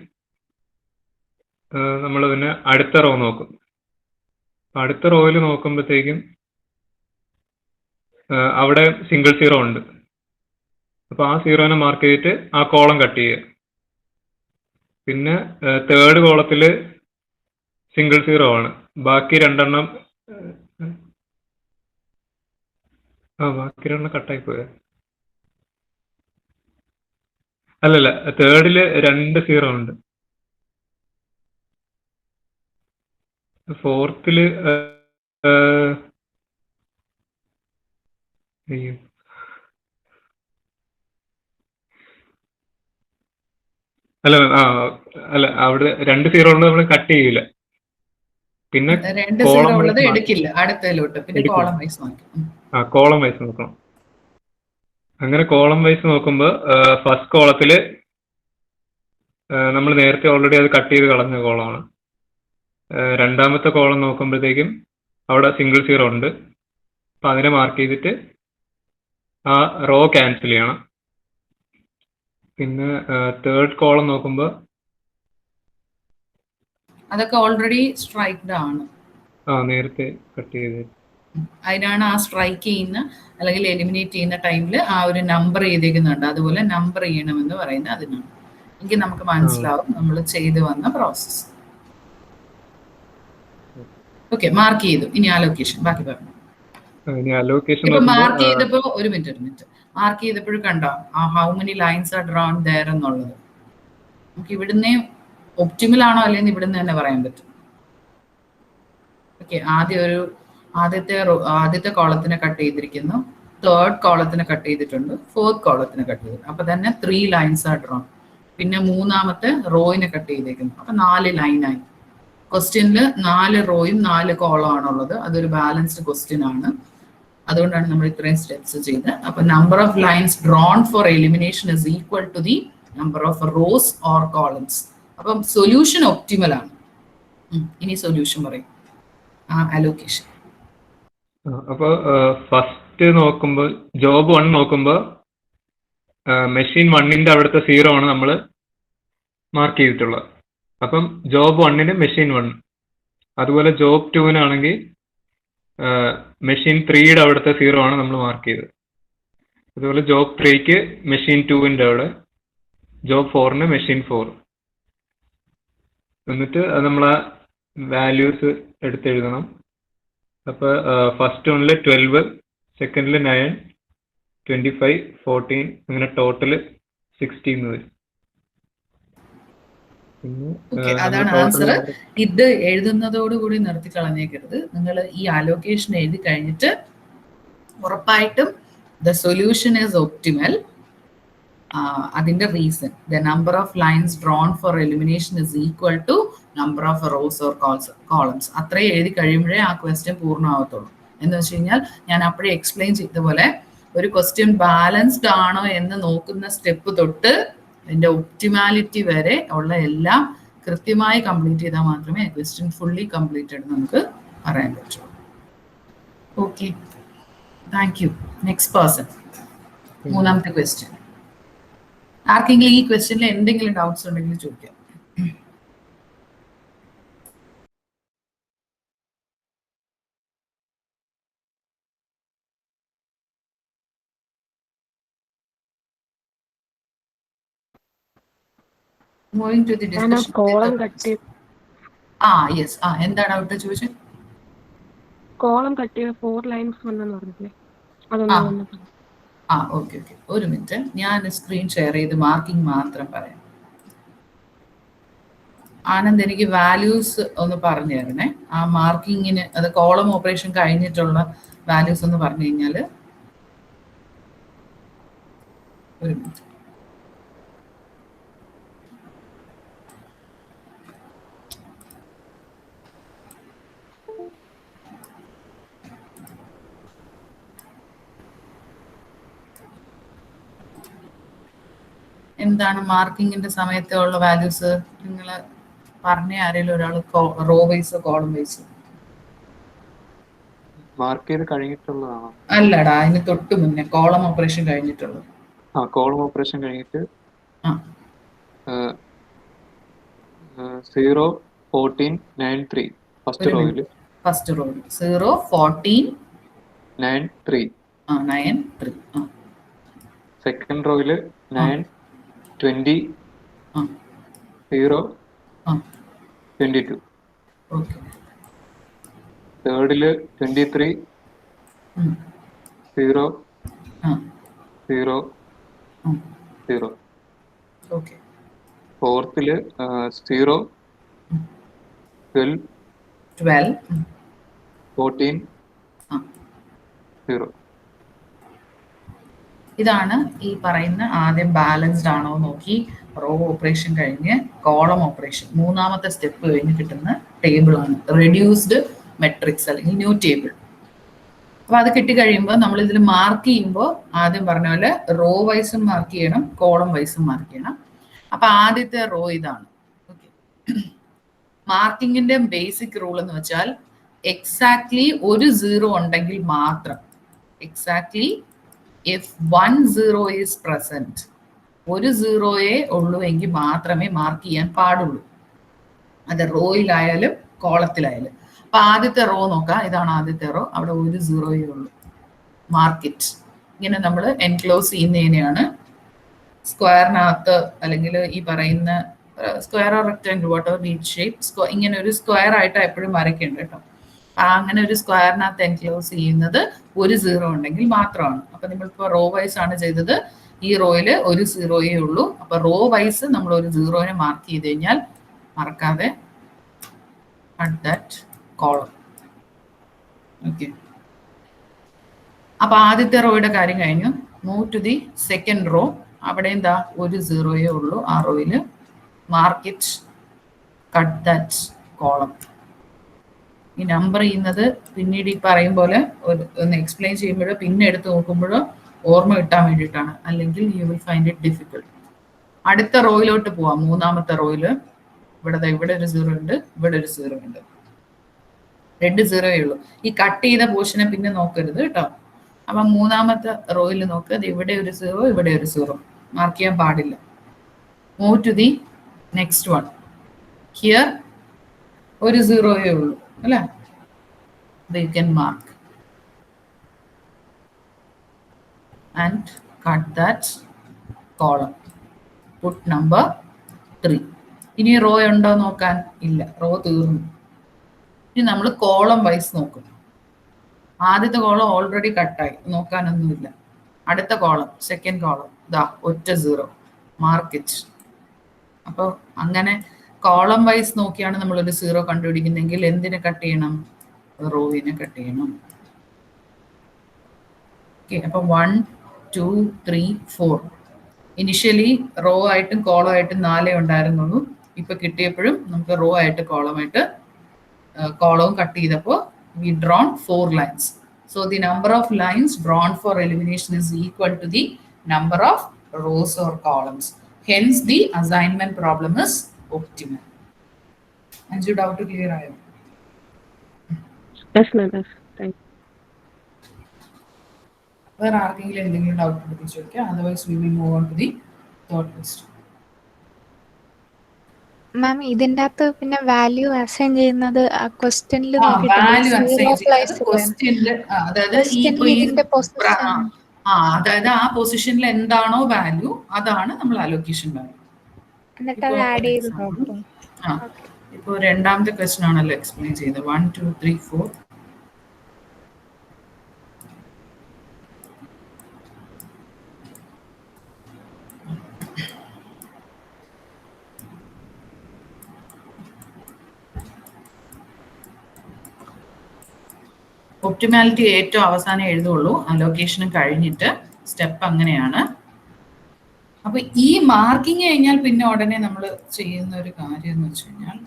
നമ്മൾ പിന്നെ അടുത്ത റോ നോക്കും. അടുത്ത റോയിൽ നോക്കുമ്പോഴത്തേക്കും അവിടെ സിംഗിൾ 0 ഉണ്ട്. അപ്പോൾ ആ 0നെ മാർക്ക് ചെയ്തിട്ട് ആ കോളം കട്ട് ചെയ്യുക. പിന്നെ തേർഡ് കോളത്തിൽ സിംഗിൾ 0 ആണ്. ബാക്കി രണ്ടെണ്ണം ബാക്കി രണ്ടെണ്ണം കട്ടായി പോയ. അല്ലല്ല, തേർഡില് 2 0 ഉണ്ട്. ഫോർത്തില് അയ്യോ അല്ല അവിടെ 2 0 ഉണ്ട്, നമ്മൾ കട്ട് ചെയ്യൂല. പിന്നെ 2 0 ഉള്ളത് എടുക്കില്ല അടുത്തതിലോട്ട്. പിന്നെ കോളം വൈസ് നോക്കും. കോളം വൈസ് നോക്കണം. അങ്ങനെ കോളം വൈസ് നോക്കുമ്പോൾ ഫസ്റ്റ് കോളത്തില് നമ്മൾ നേരത്തെ ഓൾറെഡി അത് കട്ട് ചെയ്ത് കളഞ്ഞ കോളമാണ്. രണ്ടാമത്തെ കോളം നോക്കുമ്പോഴത്തേക്കും അവിടെ സിംഗിൾ 0 ഉണ്ട്. അപ്പം അതിനെ മാർക്ക് ചെയ്തിട്ട് ആ റോ ക്യാൻസൽ ചെയ്യണം. പിന്നെ തേർഡ് കോളം നോക്കുമ്പോൾ അതൊക്കെ ഓൾറെഡി സ്ട്രൈക്ഡ് ആണ്. നേരത്തെ കട്ട് ചെയ്ത്. അതിനാണ് ആ സ്ട്രൈക്ക് ചെയ്യുന്ന അല്ലെങ്കിൽ എലിമിനേറ്റ് ചെയ്യുന്ന ടൈമിൽ ആ ഒരു നമ്പർ ചെയ്തേക്കുന്നുണ്ട്. അതുപോലെ നമ്പർ ചെയ്യണമെന്ന് പറയുന്നത് അതിനാണ്. എങ്കിൽ നമുക്ക് മനസ്സിലാവും നമ്മൾ ചെയ്തു വന്ന പ്രോസസ്സ്. ഓക്കെ, മാർക്ക് ചെയ്തു. ഇനി അലോക്കേഷൻ ബാക്കി പറഞ്ഞു. ഇപ്പൊ മാർക്ക് ചെയ്തപ്പോ ഒരു മിനിറ്റ് മാർക്ക് ചെയ്തപ്പോഴും കണ്ടോ how many lines are drawn there എന്നുള്ളത്. നമുക്ക് ഇവിടുന്ന് ഒപ്റ്റിമൽ ആണോ അല്ലെങ്കിൽ ഇവിടുന്ന് തന്നെ പറയാൻ പറ്റും. ഓക്കെ, ആദ്യത്തെ കോളത്തിനെ കട്ട് ചെയ്തിരിക്കുന്നു, തേർഡ് കോളത്തിനെ കട്ട് ചെയ്തിട്ടുണ്ട്, ഫോർത്ത് കോളത്തിനെ കട്ട് ചെയ്തിട്ടുണ്ട്. അപ്പൊ തന്നെ 3 ലൈൻസ് ആർ ഡ്രോൺ. പിന്നെ മൂന്നാമത്തെ റോയിനെ കട്ട് ചെയ്തേക്കുന്നു. അപ്പൊ 4 ലൈനായി. ക്വസ്റ്റ്യനിൽ 4 റോയും 4 കോളം ആണുള്ളത്. അതൊരു ബാലൻസ്ഡ് ക്വസ്റ്റ്യൻ ആണ്. അതുകൊണ്ടാണ് നമ്മൾ ഇത്രയും സ്റ്റെപ്സ് ചെയ്ത്. അപ്പൊ number of lines drawn for elimination is equal to the number of rows or columns. അപ്പം സൊല്യൂഷൻ ഒപ്റ്റിമൽ ആണ്. ഇനി സൊല്യൂഷൻ പറയും. അലോക്കേഷൻ. അപ്പൊ ഫസ്റ്റ് നോക്കുമ്പോൾ ജോബ് 1 നോക്കുമ്പോൾ മെഷീൻ 1ന്റെ അവിടുത്തെ 0 ആണ് നമ്മൾ മാർക്ക് ചെയ്തിട്ടുള്ളത്. അപ്പം ജോബ് 1ന് മെഷീൻ 1. അതുപോലെ ജോബ് 2-നാണെങ്കിൽ മെഷീൻ 3യുടെ അവിടുത്തെ 0 ആണ് നമ്മൾ മാർക്ക് ചെയ്തത്. അതുപോലെ ജോബ് 3ക്ക് മെഷീൻ 2ന്റെ അവിടെ, ജോബ് 4ന് മെഷീൻ 4. എന്നിട്ട് അത് നമ്മൾ ആ വാല്യൂസ് എടുത്തെഴുതണം. അപ്പോൾ ഫസ്റ്റ് വണ്ണിൽ 12, സെക്കൻഡിൽ 9, 25, 14, അങ്ങനെ ടോട്ടൽ 16 വരും. അതാണ് ആൻസർ. ഇത് എഴുതുന്നതോടുകൂടി നിർത്തി കളഞ്ഞേക്കരുത്. നിങ്ങൾ ഈ അലോക്കേഷൻ എഴുതി കഴിഞ്ഞിട്ട് ഉറപ്പായിട്ടും ദ സൊല്യൂഷൻ ഈസ് ഒപ്റ്റിമൽ. അതിന്റെ reason the number of lines drawn for elimination is equal to number of rows or columns. അത്രയും എഴുതി കഴിയുമ്പോഴേ ആ ക്വസ്റ്റ്യൻ പൂർണ്ണമാവത്തുള്ളൂ. എന്ന് വെച്ച് കഴിഞ്ഞാൽ ഞാൻ അപ്പോഴേ എക്സ്പ്ലെയിൻ ചെയ്ത പോലെ ഒരു ക്വസ്റ്റ്യൻ ബാലൻസ്ഡ് ആണോ എന്ന് നോക്കുന്ന സ്റ്റെപ്പ് തൊട്ട് അതിന്റെ ഒപ്റ്റിമാലിറ്റി വരെ ഉള്ള എല്ലാം കൃത്യമായി കംപ്ലീറ്റ് ചെയ്താൽ മാത്രമേ ക്വസ്റ്റ്യൻ ഫുള്ളി കംപ്ലീറ്റഡ് നമുക്ക് പറയാൻ പറ്റുള്ളൂ. Okay, thank you. Next person. മൂന്നാമത്തെ ക്വസ്റ്റ്യൻ. ആർക്കെങ്കിലും ഈ ക്വസ്റ്റ്യനിൽ എന്തെങ്കിലും ഡൗട്ട്സ് ഉണ്ടെങ്കിൽ ചോദിക്കാം. Moving to the discussion. Column cut yes. എന്താണ് ഔട്ട് ചോദിച്ചത്? കോളം കട്ട് ചെയ്ത 4 ലൈൻസ് വന്നെന്ന് പറഞ്ഞില്ലേ, അതൊന്നും. ഓക്കെ. ഒരു മിനിറ്റ്, ഞാൻ സ്ക്രീൻ ഷെയർ ചെയ്ത് മാർക്കിംഗ് മാത്രം പറയാം. ആനന്ദ് എനിക്ക് വാല്യൂസ് ഒന്ന് പറഞ്ഞു തരണേ. ആ മാർക്കിങ്ങിന് അത് കോളം ഓപ്പറേഷൻ കഴിഞ്ഞിട്ടുള്ള വാല്യൂസ് ഒന്ന് പറഞ്ഞു കഴിഞ്ഞാൽ. ഒരു മിനിറ്റ്. എന്താണ് മാർക്കിങ്ങിന്റെ സമയത്തുള്ള വാല്യൂസ്? നിങ്ങൾ പറഞ്ഞ ആരെങ്കിലും ഒരാൾ raw vice column wise? Mark ചെയ്ത് കഴിഞ്ഞിട്ടുള്ളതാണോ? അല്ലടാ, അതിന് തൊട്ട് മുന്നേ കോളം ഓപ്പറേഷൻ കഴിഞ്ഞിട്ടുള്ളത്. കോളം ഓപ്പറേഷൻ കഴിഞ്ഞിട്ട് 0, 14, 9, 3 ഫസ്റ്റ് റോയില്. 0, 14, 9, 3. 9, 3. സെക്കൻഡ് റോയില് 9, 20, 0, 22. തേർഡില് 23, 0, 0, 0. ഫോർത്തില് 0, 12, 14, 0. ഇതാണ് ഈ പറയുന്ന ആദ്യം ബാലൻസ്ഡ് ആണോ നോക്കി റോ ഓപ്പറേഷൻ കഴിഞ്ഞ് കോളം ഓപ്പറേഷൻ മൂന്നാമത്തെ സ്റ്റെപ്പ് കഴിഞ്ഞ് കിട്ടുന്ന ടേബിൾ ആണ് റെഡ്യൂസ്ഡ് മെട്രിക്സ് അല്ലെങ്കിൽ ന്യൂ ടേബിൾ. അപ്പൊ അത് കിട്ടിക്കഴിയുമ്പോൾ നമ്മൾ ഇതിൽ മാർക്ക് ചെയ്യുമ്പോൾ ആദ്യം പറഞ്ഞ പോലെ റോ വൈസും മാർക്ക് ചെയ്യണം, കോളം വൈസും മാർക്ക് ചെയ്യണം. അപ്പൊ ആദ്യത്തെ റോ ഇതാണ്. ഓക്കെ, മാർക്കിങ്ങിന്റെ ബേസിക് റൂൾ എന്ന് വെച്ചാൽ എക്സാക്ട്ലി ഒരു 0 ഉണ്ടെങ്കിൽ മാത്രം, എക്സാക്ട്ലി if 1 0 is present, ഒരു 0 ഉള്ളൂ എങ്കിൽ മാത്രമേ മാർക്ക് ചെയ്യാൻ പാടുള്ളൂ, അത് റോയിലായാലും കോളത്തിലായാലും. അപ്പൊ ആദ്യത്തെ റോ നോക്കാം. ഇതാണ് ആദ്യത്തെ റോ. അവിടെ ഒരു 0 ഉള്ളൂ. മാർക്കിറ്റ്. ഇങ്ങനെ നമ്മൾ എൻക്ലോസ് ചെയ്യുന്നതിനെയാണ് സ്ക്വയറിനകത്ത് അല്ലെങ്കിൽ ഈ പറയുന്ന square or rectangle what or beach shape, ഇങ്ങനെ ഒരു സ്ക്വയർ ആയിട്ട് എപ്പോഴും വരയ്ക്കേണ്ട കേട്ടോ. അങ്ങനെ ഒരു സ്ക്വയറിനകത്ത് എൻക്ലോസ് ചെയ്യുന്നത് ഒരു 0 ഉണ്ടെങ്കിൽ മാത്രമാണ്. അപ്പൊ നമ്മളിപ്പോ റോ വൈസ് ആണ് ചെയ്തത്. ഈ റോയില് ഒരു 0 ഉള്ളൂ. അപ്പൊ റോ വൈസ് നമ്മൾ ഒരു 0 മാർക്ക് ചെയ്ത് കഴിഞ്ഞാൽ മറക്കാതെ at that column. ഓക്കെ, അപ്പൊ ആദ്യത്തെ റോയുടെ കാര്യം കഴിഞ്ഞു. Move to the second row. അവിടെ എന്താ ഒരു 0 ഉള്ളൂ. ആ റോയില് mark it, cut that column. ഈ നമ്പർ ചെയ്യുന്നത് പിന്നീട് ഈ പറയും പോലെ ഒന്ന് എക്സ്പ്ലെയിൻ ചെയ്യുമ്പോഴോ പിന്നെ എടുത്ത് നോക്കുമ്പോഴോ ഓർമ്മ കിട്ടാൻ വേണ്ടിയിട്ടാണ്, അല്ലെങ്കിൽ you will find it difficult. അടുത്ത റോയിലോട്ട് പോവാം. മൂന്നാമത്തെ റോയില് ഇവിടെ ഒരു 0 ഉണ്ട്, ഇവിടെ ഒരു 0 ഉണ്ട്, 2 0 ഉള്ളൂ. ഈ കട്ട് ചെയ്ത പോർഷനെ പിന്നെ നോക്കരുത് കേട്ടോ. അപ്പം മൂന്നാമത്തെ റോയിൽ നോക്ക്, അത് ഇവിടെ ഒരു 0, ഇവിടെ ഒരു 0, മാർക്ക് ചെയ്യാൻ പാടില്ല. Move to the next one. Here ഒരു 0 ഉള്ളൂ അല്ലേ, you can mark and cut that column, put number 3. ഇനി റോ ഉണ്ടോ നോക്കാൻ? ഇല്ല, റോ തീർന്നു. ഇനി നമ്മൾ കോളം വൈസ് നോക്കും. ആദ്യത്തെ കോളം ഓൾറെഡി കട്ടായി, നോക്കാനൊന്നുമില്ല. അടുത്ത കോളം, സെക്കൻഡ് കോളം, ദാ ഒറ്റ 0, മാർക്ക് ഇറ്റ്. അപ്പോൾ അങ്ങനെ കോളം വൈസ് നോക്കിയാണ് നമ്മളൊരു 0 കണ്ടുപിടിക്കുന്നെങ്കിൽ എന്തിനെ കട്ട് ചെയ്യണം? റോവിനെ കട്ട് ചെയ്യണം. ഓക്കെ, അപ്പം 1 2 3 4 ഇനിഷ്യലി റോ ആയിട്ടും കോളം ആയിട്ടും 4 ഉണ്ടായിരുന്നുള്ളൂ. ഇപ്പൊ കിട്ടിയപ്പോഴും നമുക്ക് റോ ആയിട്ട് കോളവും കട്ട് ചെയ്തപ്പോൾ we drawn 4 lines. So the number of lines drawn for elimination is equal to the number of rows or columns. Hence the assignment problem is optimal. And you doubt to clear ayo? Yes, ma'am. Yes. Thank you. Where ആർക്കെങ്കിലും എന്തെങ്കിലും doubt ഉണ്ടെങ്കിൽ ചോദിക്കാം. Otherwise we will move on to the third question. മാം ഇതിന്റെ അകത്ത് പിന്നെ value assign ചെയ്യുന്നത് ആ ക്വസ്റ്റ്യനിൽ വാല്യൂ അസൈൻ ചെയ്യുന്നത് ക്വസ്റ്റ്യനിൽ, അതായത് അതായത് ആ പൊസിഷനിൽ എന്താണോ വാല്യൂ അതാണ് നമ്മൾ അലോക്കേഷൻ വാല്യൂ. എന്നിട്ട് അത് ആഡ് ചെയ്ത് നോക്കും. ഇപ്പോൾ രണ്ടാമത്തെ ക്വസ്റ്റ്യൻ ആണല്ലോ എക്സ്പ്ലെയിൻ ചെയ്തത്. 1 2 3 4. ഒപ്റ്റിമാലിറ്റി ഏറ്റവും അവസാനം എഴുതുള്ളൂ, അലോക്കേഷനും കഴിഞ്ഞിട്ട്. സ്റ്റെപ്പ് അങ്ങനെയാണ്. അപ്പൊ ഈ മാർക്കിങ് കഴിഞ്ഞാൽ പിന്നെ ഉടനെ നമ്മൾ ചെയ്യുന്ന ഒരു കാര്യം എന്ന് വെച്ച് കഴിഞ്ഞാൽ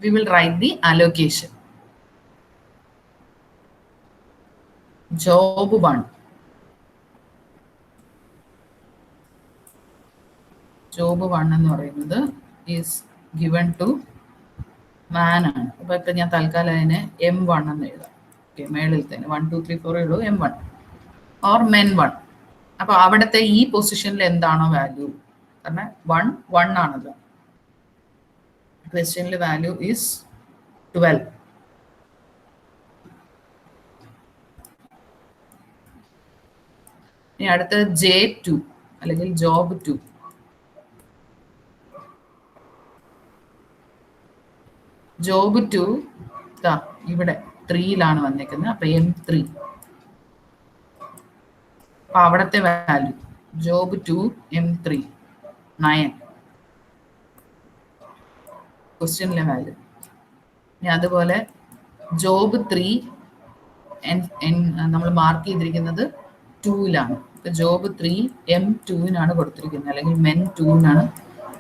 we will write the allocation. Job 1. Job 1 എന്ന് പറയുന്നത് is given to man ആണ്. അപ്പൊ ഇപ്പൊ ഞാൻ തൽക്കാലം അതിനെ M1 എന്ന് എഴുതാം. ഓക്കെ, മേളിൽ തന്നെ 1 2 3 4 ഉള്ളൂ, M1 ഓർ men 1. അപ്പൊ അവിടുത്തെ ഈ പൊസിഷനിൽ എന്താണോ വാല്യൂ, കാരണം 1 1 ആണല്ലോ. ക്വസ്റ്റ്യനിൽ വാല്യൂ ഈസ് 12. ഇനി അടുത്തത് J2 അല്ലെങ്കിൽ ജോബ് 2. ജോബ് 2 ഇവിടെ 3യിലാണ് വന്നേക്കുന്നത്. അപ്പൊ M3. അപ്പൊ അവിടത്തെ വാല്യൂ ജോബ് 2 M3 9 ക്വസ്റ്റ്യനിലെ വാല്യൂ. ഇനി അതുപോലെ ജോബ് 3 നമ്മൾ മാർക്ക് ചെയ്തിരിക്കുന്നത് 2യിലാണ്. ഇപ്പൊ ജോബ് 3 M2നാണ് കൊടുത്തിരിക്കുന്നത്, അല്ലെങ്കിൽ men 2നാണ്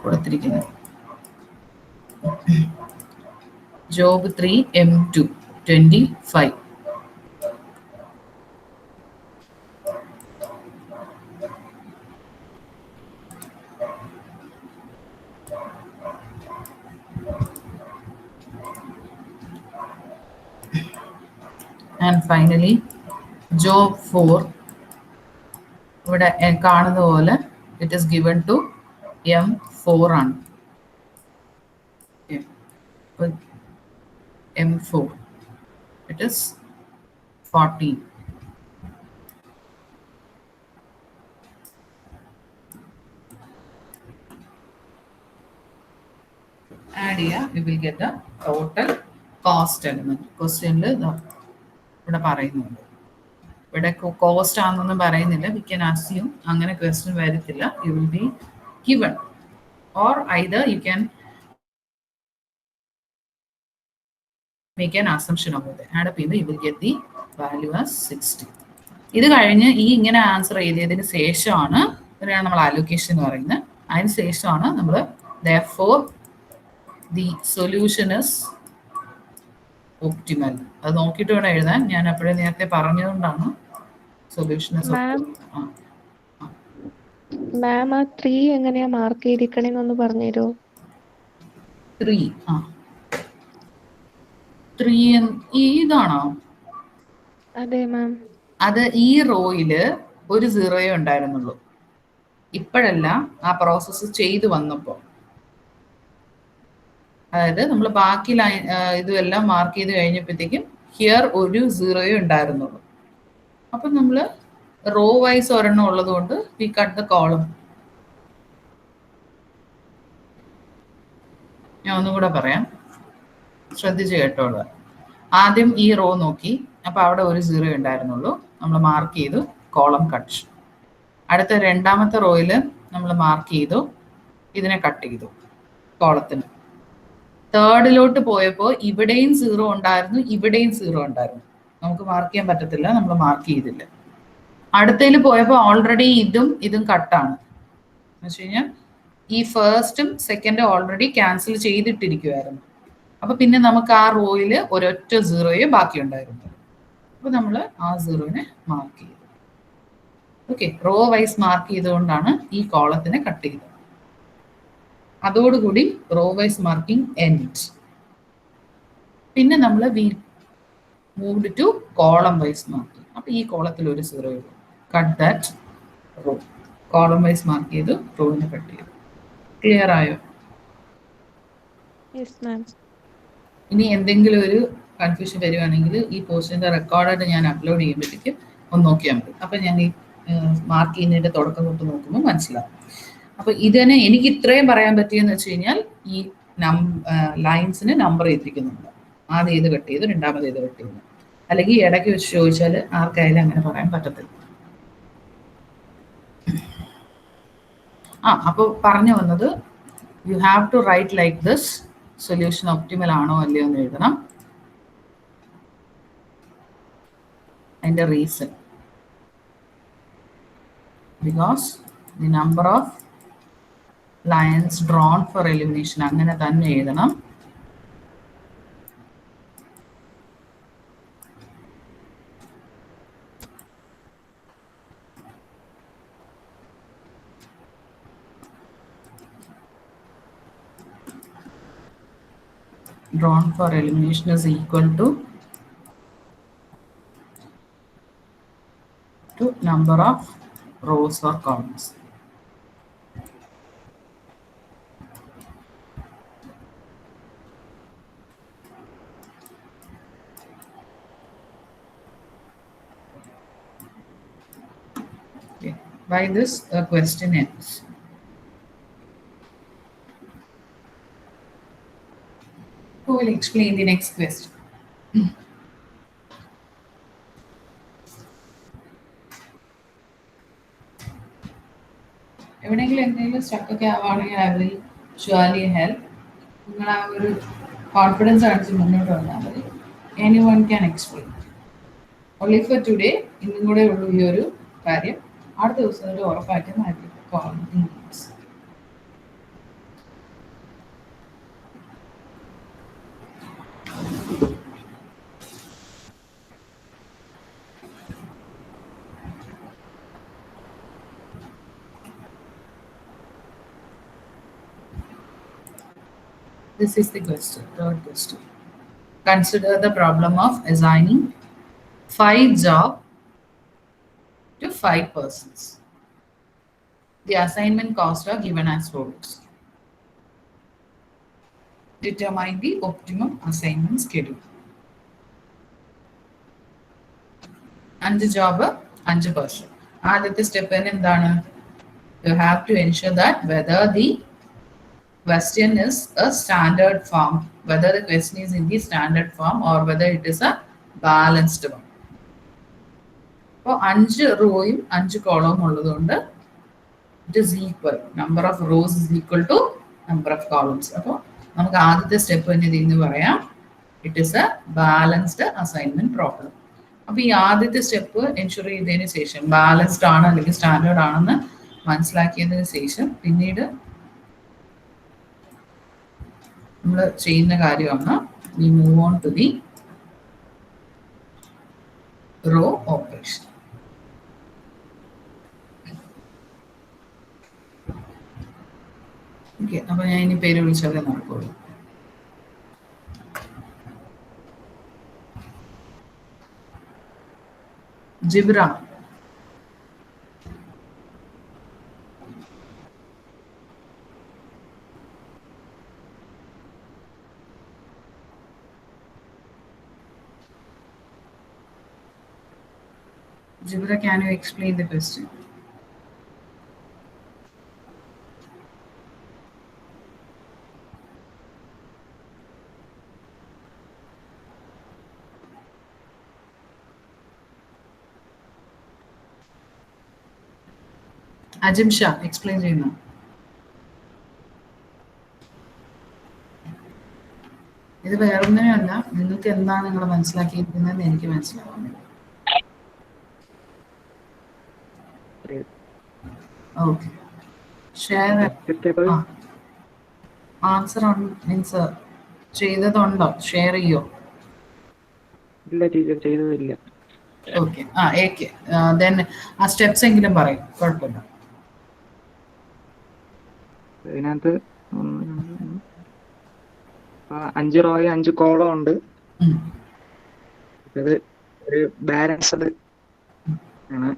കൊടുത്തിരിക്കുന്നത്. Job 3 M2 25. And finally job 4 ഇവിടെ കാണുന്ന പോലെ it is given to M4 ആണ്. M4 it is 14. Add here we will get the total cost element. Questionല് ഇവിടെ പറയുന്നുണ്ട്. ഇവിടെ കോസ്റ്റ് ആണെന്നൊന്നും പറയുന്നില്ല. We can assume അങ്ങനെ ക്വസ്റ്റ്യൻ വരത്തില്ല. You will be given, or either you can make an assumption about it. Add up ചെയ്യുമ്പോൾ you will get the value as 60. ഇത് കഴിഞ്ഞ് ഈ ഇങ്ങനെ ആൻസർ ചെയ്തതിന് ശേഷമാണ് ഇതിനെയാണ് നമ്മൾ അലോക്കേഷൻ എന്ന് പറയുന്നത്. അതിന് ശേഷമാണ് നമ്മൾ therefore the solution is optimal. അത് നോക്കിയിട്ട് വേണം എഴുതാൻ. ഞാൻ അപ്പോഴേ നേരത്തെ പറഞ്ഞതുകൊണ്ടാണ് സൊല്യൂഷൻ ഇസ് ഒപ്റ്റിമൽ. മാം ആ 3 എങ്ങനെയാ മാർക്ക് ചെയ്തിരിക്കണേന്നൊന്ന് പറഞ്ഞുതരുമോ? 3 ഇതാണോ? അതെ മാം. അത് ഈ റോയില് ഒരു 0 ഉണ്ടായിരുന്നുള്ളൂ. ഇപ്പോഴല്ല, ആ പ്രോസസ്സ് ചെയ്തു വന്നപ്പോൾ. അതായത് നമ്മൾ ബാക്കി ലൈൻ ഇതെല്ലാം മാർക്ക് ചെയ്ത് കഴിഞ്ഞപ്പോഴത്തേക്കും ഹിയർ ഒരു 0 ഉണ്ടായിരുന്നുള്ളൂ. അപ്പം നമ്മൾ റോ വൈസ് ഒരെണ്ണം ഉള്ളത് കൊണ്ട് വി കട്ട് ദ കോളം. ഞാൻ ഒന്നും കൂടെ പറയാം, ശ്രദ്ധിച്ച് കേട്ടോളൂ. ആദ്യം ഈ റോ നോക്കി, അപ്പൊ അവിടെ ഒരു 0 ഉണ്ടായിരുന്നുള്ളൂ, നമ്മൾ മാർക്ക് ചെയ്തു, കോളം കട്ട്. അടുത്ത രണ്ടാമത്തെ റോയിൽ നമ്മൾ മാർക്ക് ചെയ്തു, ഇതിനെ കട്ട് ചെയ്തു കോളത്തിന്. തേർഡിലോട്ട് പോയപ്പോൾ ഇവിടെയും 0 ഉണ്ടായിരുന്നു, ഇവിടെയും 0 ഉണ്ടായിരുന്നു. നമുക്ക് മാർക്ക് ചെയ്യാൻ പറ്റത്തില്ല, നമ്മൾ മാർക്ക് ചെയ്തില്ല. അടുത്തതിൽ പോയപ്പോൾ ഓൾറെഡി ഇതും കട്ടാണ്. എന്ന് വെച്ച് കഴിഞ്ഞാൽ ഈ ഫസ്റ്റും സെക്കൻഡും ഓൾറെഡി ക്യാൻസൽ ചെയ്തിട്ടിരിക്കുമായിരുന്നു. അപ്പൊ പിന്നെ നമുക്ക് ആ റോയിൽ ഒരൊറ്റ 0 ബാക്കി ഉണ്ടായിരുന്നു. അപ്പൊ നമ്മൾ ആ 0നെ മാർക്ക് ചെയ്തു. ഓക്കെ, റോ വൈസ് മാർക്ക് ചെയ്തുകൊണ്ടാണ് ഈ കോളത്തിനെ കട്ട് ചെയ്തത്. അതോടുകൂടി റോ വൈസ് മാർക്കിംഗ് എൻഡ്. പിന്നെ നമ്മൾ moved to column wise marking. അപ്പൊ ഈ കോളത്തിൽ ഒരു 0 ഉള്ളൂ. Cut that row. Column wise mark ചെയ്തു, റോവിനെ കട്ട് ചെയ്തു. ക്ലിയർ ആയോ? Yes ma'am. ഇനി എന്തെങ്കിലും ഒരു കൺഫ്യൂഷൻ വരുവാണെങ്കിൽ ഈ പോസ്റ്റിന്റെ റെക്കോർഡായിട്ട് ഞാൻ അപ്ലോഡ് ചെയ്യുമ്പോഴത്തേക്ക് ഒന്ന് നോക്കിയാൽ മതി. അപ്പൊ ഞാൻ ഈ മാർക്ക് ചെയ്യുന്നതിന്റെ തുടക്കം തൊട്ട് നോക്കുമ്പോൾ മനസ്സിലാവും. അപ്പൊ ഇതിനെ എനിക്ക് ഇത്രയും പറയാൻ പറ്റിയെന്ന് വെച്ച് കഴിഞ്ഞാൽ ഈ ലൈൻസിന് നമ്പർ ചെയ്തിരിക്കുന്നുണ്ട്. ആദ്യം ഇത് കട്ട് ചെയ്തു, രണ്ടാമത് ഇത് കട്ട് ചെയ്തു. അല്ലെങ്കിൽ ഇടയ്ക്ക് വെച്ച് ചോദിച്ചാൽ ആർക്കായാലും അങ്ങനെ പറയാൻ പറ്റത്തില്ല. അപ്പോൾ പറഞ്ഞു വന്നത്, you have to write like this. Solution optimal ആണോ അല്ലയോ എന്ന് എഴുതണം. അതിന്റെ reason, because the number of lines drawn for elimination അങ്ങനെ തന്നെ എഴുതണം. Drawn for elimination is equal to number of rows or columns. Okay. By this, the question ends. Who will explain the next question? എവിടെയെങ്കിലും എന്തെങ്കിലും സ്റ്റക്കൊക്കെ ആവുകയാണെങ്കിൽ I will surely help. നിങ്ങൾ ആ ഒരു confidence കാണിച്ച് മുന്നോട്ട് വന്നാൽ മതി. Any one can explain. Only for today, ഇന്നും കൂടെ ഉള്ളൂ ഈ ഒരു കാര്യം. അടുത്ത ദിവസം ഒരു ഉറപ്പായിട്ടും മാറ്റി column. This is the question, third question. Consider the problem of assigning 5 jobs to 5 persons. The assignment costs are given as follows. Determine the optimum assignment schedule. 5 job, 5 person. ആദ്യത്തെ സ്റ്റെപ്പ് എന്താണ്? You have to ensure that whether the question is a standard form, whether the question is in the standard form or whether it is a balanced one. അപ്പോൾ 5 റോയും 5 കോളവും ഉള്ളതുകൊണ്ട് it is equal. Number of rows is equal to number of columns. അപ്പോൾ നമുക്ക് ആദ്യത്തെ step തന്നെ ഇതിന്ന് പറയാം, it is a balanced assignment problem. അപ്പോൾ ഈ ആദ്യത്തെ സ്റ്റെപ്പ് എൻഷുർ ചെയ്തതിന് ശേഷം ബാലൻസ്ഡ് ആണ് അല്ലെങ്കിൽ സ്റ്റാൻഡേർഡ് ആണെന്ന് മനസ്സിലാക്കിയതിന് ശേഷം പിന്നീട് നമ്മൾ ചെയ്യുന്ന കാര്യമാണ് we move on to the row operation. Okay, അപ്പൊ ഞാൻ ഇനി പേര് വിളിച്ചാലേ നടക്കുള്ളൂ. ജിബ്ര. Jibra, can you explain the question? Ajim Shah, explain ചെയ്യുന്നു. ഇത് വേറൊന്നിനുമല്ല, നിങ്ങൾക്ക് എന്താണ് നിങ്ങൾ മനസ്സിലാക്കിയിരിക്കുന്നതെന്ന് എനിക്ക് മനസ്സിലാവുന്നില്ല. ഓക്കെ, ഷെയർ ആൻസർ മീൻസ് ചെയ്തതുണ്ടോ? ഷെയർ ചെയ്യോ? ഇല്ല ടീച്ചർ, ചെയ്തതില്ല. ഓക്കെ, ദെൻ ആ സ്റ്റെപ്സ് എങ്കിലും പറയും, കുഴപ്പമില്ല. ഇതിനകത്ത് 5 റോയും 5 കോളം ഉണ്ട്. ഇത് ഒരു ബാലൻസ്ഡ് ആണ്.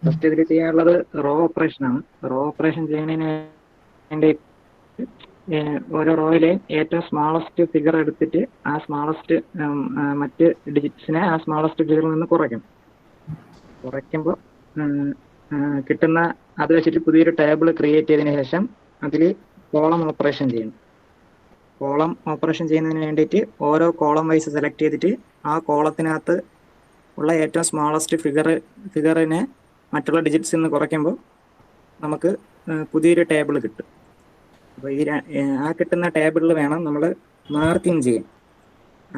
ഫസ്റ്റ് ഇതിൽ ചെയ്യാനുള്ളത് റോ ഓപ്പറേഷൻ ആണ്. റോ ഓപ്പറേഷൻ ചെയ്യുന്നതിന് വേണ്ടി ഓരോ റോയിലെയും ഏറ്റവും സ്മാളസ്റ്റ് ഫിഗർ എടുത്തിട്ട് ആ സ്മാളസ്റ്റ് മറ്റ് ഡിജിറ്റ്സിനെ ആ സ്മാളസ്റ്റ് ഫിഗറിൽ നിന്ന് കുറയ്ക്കുമ്പോൾ കിട്ടുന്ന അത് വെച്ചിട്ട് പുതിയൊരു ടേബിൾ ക്രിയേറ്റ് ചെയ്തതിന് ശേഷം അതിൽ കോളം ഓപ്പറേഷൻ ചെയ്യണം. കോളം ഓപ്പറേഷൻ ചെയ്യുന്നതിന് വേണ്ടിയിട്ട് ഓരോ കോളം വൈസ് സെലക്ട് ചെയ്തിട്ട് ആ കോളത്തിനകത്ത് ഉള്ള ഏറ്റവും സ്മാളസ്റ്റ് ഫിഗറിനെ മറ്റുള്ള ഡിജിറ്റ്സിൽ നിന്ന് കുറയ്ക്കുമ്പോൾ നമുക്ക് പുതിയൊരു ടേബിൾ കിട്ടും. അപ്പോൾ ആ കിട്ടുന്ന ടേബിളിൽ വേണം നമ്മൾ മാർക്കിംഗ് ചെയ്യാൻ.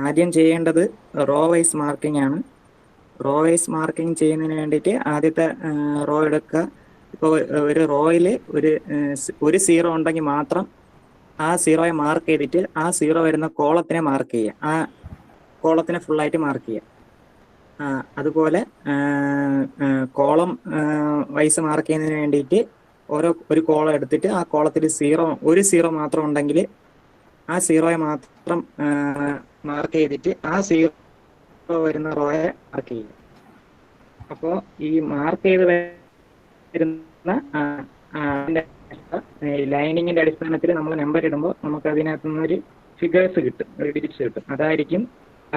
ആദ്യം ചെയ്യേണ്ടത് റോ വൈസ് മാർക്കിംഗ് ആണ്. റോ വൈസ് മാർക്കിംഗ് ചെയ്യുന്നതിന് വേണ്ടിയിട്ട് ആദ്യത്തെ റോ എടുക്കുക. ഇപ്പോൾ ഒരു റോയിൽ ഒരു 0 ഉണ്ടെങ്കിൽ മാത്രം ആ 0യെ മാർക്ക് ചെയ്തിട്ട് ആ 0 വരുന്ന കോളത്തിനെ മാർക്ക് ചെയ്യുക. ആ കോളത്തിനെ ഫുള്ളായിട്ട് മാർക്ക് ചെയ്യുക. അതുപോലെ കോളം വൈസ് മാർക്ക് ചെയ്യുന്നതിന് വേണ്ടിയിട്ട് ഒരു കോളം എടുത്തിട്ട് ആ കോളത്തിൽ ഒരു 0 മാത്രം ഉണ്ടെങ്കിൽ ആ 0യെ മാത്രം മാർക്ക് ചെയ്തിട്ട് ആ 0 വരുന്ന റോയെ മാർക്ക് ചെയ്യുക. അപ്പോൾ ഈ മാർക്ക് ചെയ്ത് വരുന്ന ലൈനിങ്ങിന്റെ അടിസ്ഥാനത്തിൽ നമ്മൾ നമ്പർ ഇടുമ്പോൾ നമുക്ക് അതിനകത്ത് നിന്ന് ഒരു ഫിഗേഴ്സ് കിട്ടും, ഒരു ഡിജിറ്റ്സ് കിട്ടും. അതായിരിക്കും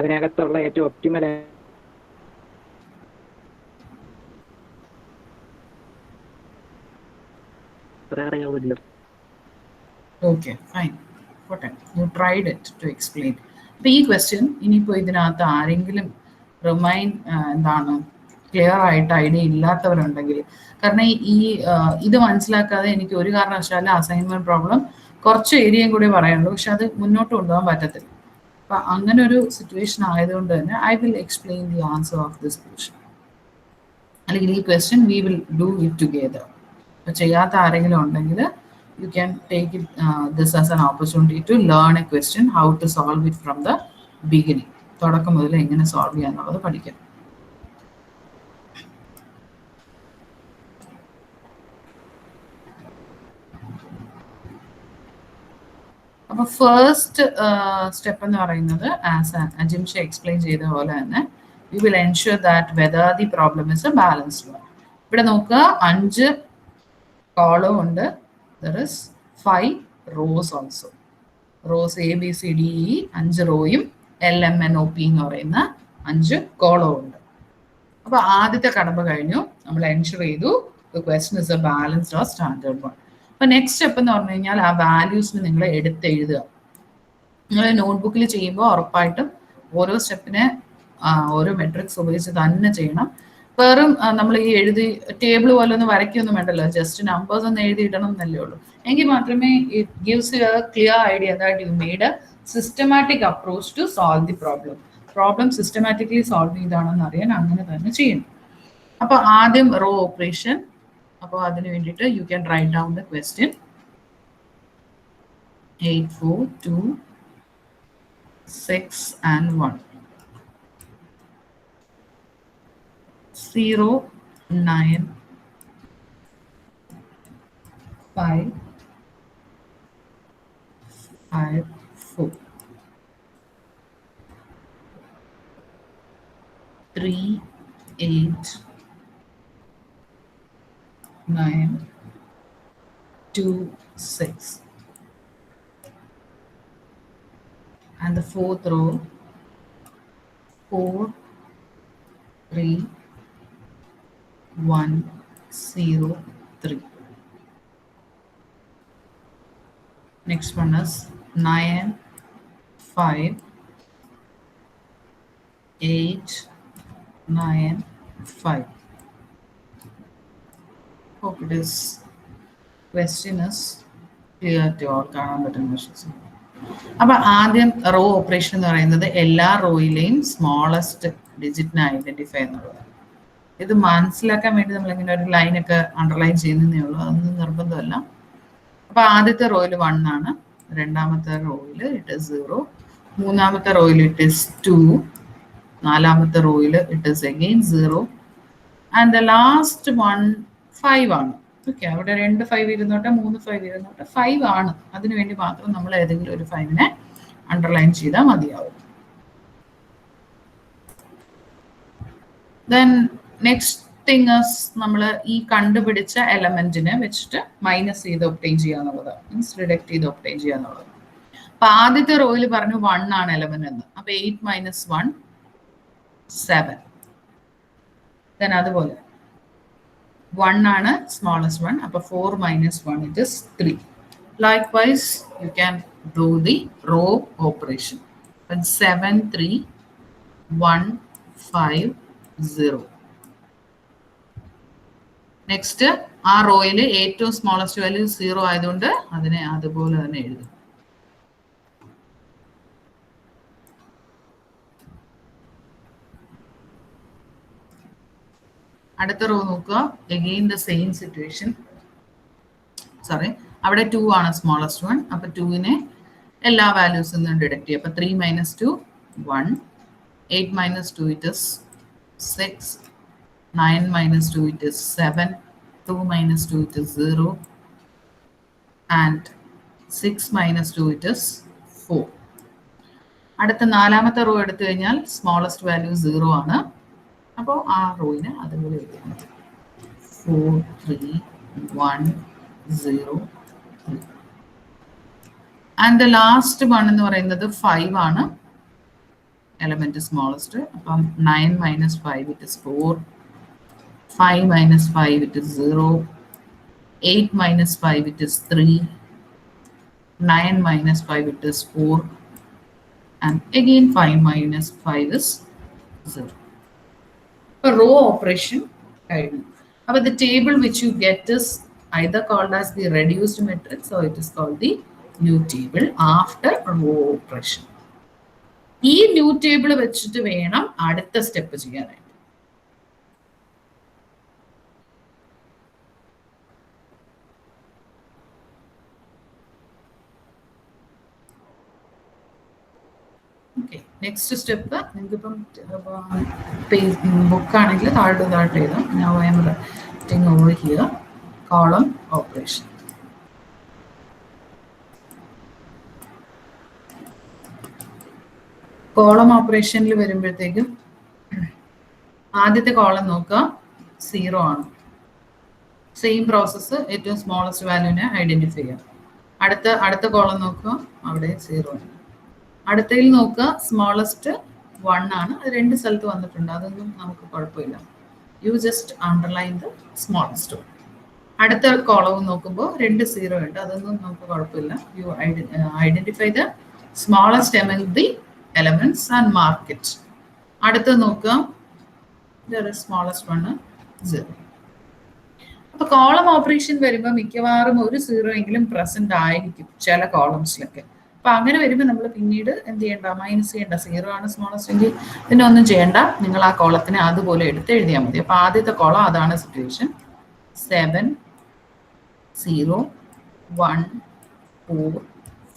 അതിനകത്തുള്ള ഏറ്റവും optimal. Okay, fine, you tried it to explain. അപ്പൊ ഈ ക്വസ്റ്റ്യൻ ഇനിയിപ്പോൾ ഇതിനകത്ത് ആരെങ്കിലും ക്ലിയർ ആയിട്ട് ഐഡിയ ഇല്ലാത്തവരുണ്ടെങ്കിൽ, കാരണം ഇത് മനസ്സിലാക്കാതെ എനിക്ക് ഒരു കാരണവശാലും അസൈൻമെന്റ് പ്രോബ്ലം കുറച്ച് ഏരിയയും കൂടി പറയാനുള്ളൂ, പക്ഷെ അത് മുന്നോട്ട് കൊണ്ടുപോകാൻ പറ്റത്തില്ല. അപ്പൊ അങ്ങനെ ഒരു സിറ്റുവേഷൻ ആയതുകൊണ്ട് തന്നെ I will explain the answer of this question, അല്ലെങ്കിൽ ഈ question V will do it together. അപ്പൊ ചെയ്യാത്ത ആരെങ്കിലും ഉണ്ടെങ്കിൽ you can take this as an opportunity to learn a question, how to solve it from the beginning. തുടക്കം മുതൽ എങ്ങനെ solve ചെയ്യാന്നുള്ളത് പഠിക്കാം. അപ്പോൾ ഫസ്റ്റ് സ്റ്റെപ്പ് എന്ന് പറയുന്നത് ആസ് അജിംഷ എക്സ്പ്ലെയിൻ ചെയ്ത പോലെ തന്നെ we will ensure that whether the problem is a balanced one. ഇവിടെ നോക്കുക, 5 കോളം ഉണ്ട്. There is 5 rows also. Rows A, B, C, D, E 5 റോയും LMNOP എന്ന് പറയുന്ന 5 കോളവും ഉണ്ട്. അപ്പൊ ആദ്യത്തെ കടമ്പ കഴിഞ്ഞു, നമ്മൾ എൻഷുർ ചെയ്തു the question is a balanced or standard one. അപ്പൊ നെക്സ്റ്റ് സ്റ്റെപ്പ് എന്ന് പറഞ്ഞു കഴിഞ്ഞാൽ ആ വാല്യൂസിന് നിങ്ങൾ എടുത്തെഴുതുക. നിങ്ങൾ നോട്ട്ബുക്കിൽ ചെയ്യുമ്പോൾ ഉറപ്പായിട്ടും ഓരോ സ്റ്റെപ്പിനെ ഓരോ മെട്രിക്സ് ഉപയോഗിച്ച് തന്നെ ചെയ്യണം. വെറും നമ്മൾ ഈ ടേബിൾ പോലെ ഒന്നും വരയ്ക്കൊന്നും വേണ്ടല്ലോ, ജസ്റ്റ് നമ്പേഴ്സ് ഒന്ന് എഴുതിയിടണം എന്നല്ലേ ഉള്ളൂ. എങ്കിൽ മാത്രമേ it gives you a clear idea that you made a systematic approach to solve the problem systematically solve ചെയ്താണെന്ന് അറിയാൻ അങ്ങനെ തന്നെ ചെയ്യണം. അപ്പൊ ആദ്യം റോ ഓപ്പറേഷൻ അപ്പോൾ അതിന് വേണ്ടിയിട്ട് you can write down the question. 8, 4, 2, 6 and 1. 0, 9, 5, 5, 4. 3, 8, 9, 2, 6. And the fourth row, 4, 3, 1, 0, 3. Next one is 9, 5, 8, 9, 5. Hope it is question is clear to all. കാണാൻ പറ്റുന്ന വിശ്വസിക്കുന്നു. അപ്പൊ ആദ്യം റോ ഓപ്പറേഷൻ എന്ന് പറയുന്നത് എല്ലാ റോയിലെയും സ്മോളസ്റ്റ് ഡിജിറ്റിനെ ഐഡന്റിഫൈ എന്നുള്ളത്. ഇത് മനസ്സിലാക്കാൻ വേണ്ടി നമ്മൾ ഇങ്ങനെ ഒരു ലൈനൊക്കെ അണ്ടർലൈൻ ചെയ്യുന്നതേ ഉള്ളൂ, അതൊന്നും നിർബന്ധമല്ല. അപ്പൊ ആദ്യത്തെ റോയിൽ 1 ആണ്, രണ്ടാമത്തെ റോയിൽ ഇറ്റ് ഇസ് 0, മൂന്നാമത്തെ റോയിൽ ഇറ്റ് ഇസ് 2, നാലാമത്തെ റോയിൽ it is again 0 and the last one 5 ആണ്. ഓക്കെ, അവിടെ 2 5 ഇരുന്നോട്ടെ, 3 5 ഇരുന്നോട്ടെ, 5 ആണ്. അതിനുവേണ്ടി മാത്രം നമ്മൾ ഏതെങ്കിലും ഒരു 5നെ അണ്ടർലൈൻ ചെയ്താൽ മതിയാവും. ദെൻ നെക്സ്റ്റ് തിങ് ഇസ് നമ്മൾ ഈ കണ്ടുപിടിച്ച എലമെന്റിനെ വെച്ചിട്ട് മൈനസ് ചെയ്ത് ഒബ്റ്റെയിൻ ചെയ്യുക എന്നുള്ളത്, മീൻസ് റിഡക്ട് ചെയ്ത് ഒബ്റ്റെയിൻ ചെയ്യുക എന്നുള്ളത്. അപ്പൊ ആദ്യത്തെ റോയിൽ പറഞ്ഞു 1 ആണ് എലമെന്റ് എന്ന്. അപ്പൊ 8 - 1 7. ദെൻ അതുപോലെ 1 ആണ് സ്മോളസ്റ്റ് വൺ. അപ്പൊ 4 - 1 it is 3. Likewise, you can do the row operation. 7, 3, 1, 5, 0. Next ആ റോയിൽ ഏറ്റവും സ്മോളസ്റ്റ് വാല്യൂ 0 ആയതുകൊണ്ട് അതിനെ അതുപോലെ തന്നെ എഴുതും. അടുത്ത റോ നോക്കുക, again the same situation. Sorry, അവിടെ 2 ആണ് സ്മോളസ്റ്റ് വൺ. അപ്പൊ 2നെ എല്ലാ വാല്യൂസിൽ നിന്നും ഡിഡക്ട് ചെയ്യും. അപ്പൊ 3 - 2 1, 8 - 2 it is 6, 9 - 2 it is 7, 2 - 2 it is 0 and 6 - 2 it is 4. അടുത്ത നാലാമത്തെ റോ എടുത്തു കഴിഞ്ഞാൽ സ്മോളസ്റ്റ് വാല്യൂ 0 ആണ്. അപ്പോൾ ആ റോയിന് അതുപോലെ എഴുതിയാൽ മതി. 4, 3, 1, 0, 3. ആൻഡ് ദ ലാസ്റ്റ് വൺ എന്ന് പറയുന്നത് 5 ആണ്, എലമെന്റ് സ്മോളസ്റ്റ്. അപ്പം 9 - 5 it is 4, 5 - 5 it is 0, 8 - 5 it is 3, 9 - 5 it is 4 and again 5 - 5 is 0. Row operation. But the table which you get is either called as the reduced matrix or it is called the new table after row operation. ഈ new table വെച്ചിട്ട് വേണം അടുത്ത step ചെയ്യാനായിട്ട്. Okay, next step നിങ്ങൾക്കിപ്പം ബുക്കാണെങ്കിൽ താഴോട്ട് എഴുതാം. Now I am writing over here column operation. Column ഓപ്പറേഷനിൽ വരുമ്പോഴത്തേക്കും ആദ്യത്തെ കോളം നോക്കുക 0 ആണ്. സെയിം പ്രോസസ്സ്, ഏറ്റവും സ്മോളസ്റ്റ് വാല്യൂവിനെ ഐഡന്റിഫൈ ചെയ്യാം. അടുത്ത കോളം നോക്കുക, അവിടെ 0 ആണ്. അടുത്തതിൽ നോക്കുക, സ്മോളസ്റ്റ് 1 ആണ്. അത് 2 സ്ഥലത്ത് വന്നിട്ടുണ്ട്, അതൊന്നും നമുക്ക് കുഴപ്പമില്ല. You just underline the smallest one. അടുത്ത കോളവും നോക്കുമ്പോൾ 2 0 ഉണ്ട്, അതൊന്നും നമുക്ക് കുഴപ്പമില്ല. You identify the smallest among the elements and mark it. അടുത്ത നോക്കുക, സ്മോളസ്റ്റ് വൺ 0. അപ്പൊ കോളം ഓപ്പറേഷൻ വരുമ്പോൾ മിക്കവാറും ഒരു 0 എങ്കിലും പ്രസന്റ് ആയിരിക്കും ചില കോളംസിലൊക്കെ. അപ്പൊ അങ്ങനെ വരുമ്പോൾ നമ്മൾ പിന്നീട് എന്ത് ചെയ്യണ്ട, മൈനസ് ചെയ്യണ്ട. 0 ആണ് സ്മോളസ്റ്റ് എങ്കിൽ പിന്നെ ഒന്നും ചെയ്യണ്ട, നിങ്ങൾ ആ കോളത്തിനെ അതുപോലെ എടുത്ത് എഴുതിയാൽ മതി. അപ്പൊ ആദ്യത്തെ കോളം അതാണ് സിറ്റുവേഷൻ. 7 0 1 4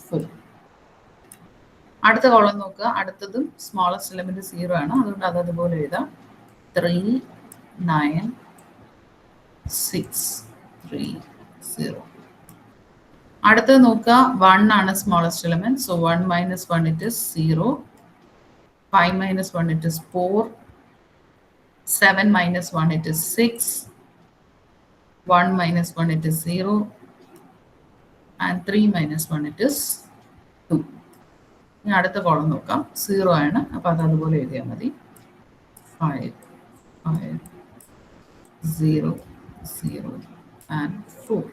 4. അടുത്ത കോളം നോക്കുക. അടുത്തതും സ്മോളസ്റ്റ് എലമെന്റ് 0 ആണ്, അതുകൊണ്ട് അതുപോലെ എഴുതാം. 3 9 6 3 0. അടുത്തത് നോക്കുക. 1 ആണ് smallest element. So 1 minus 1 it is 0. 5 minus 1 it is 4. 7 minus 1 it is 6. 1 minus 1 it is 0. And 3 minus 1 it is 2. ഇനി അടുത്ത കോളം നോക്കാം. 0 ആണ്, അപ്പോൾ അത് അതുപോലെ എഴുതിയാൽ മതി. 5 5 0 0 and 4.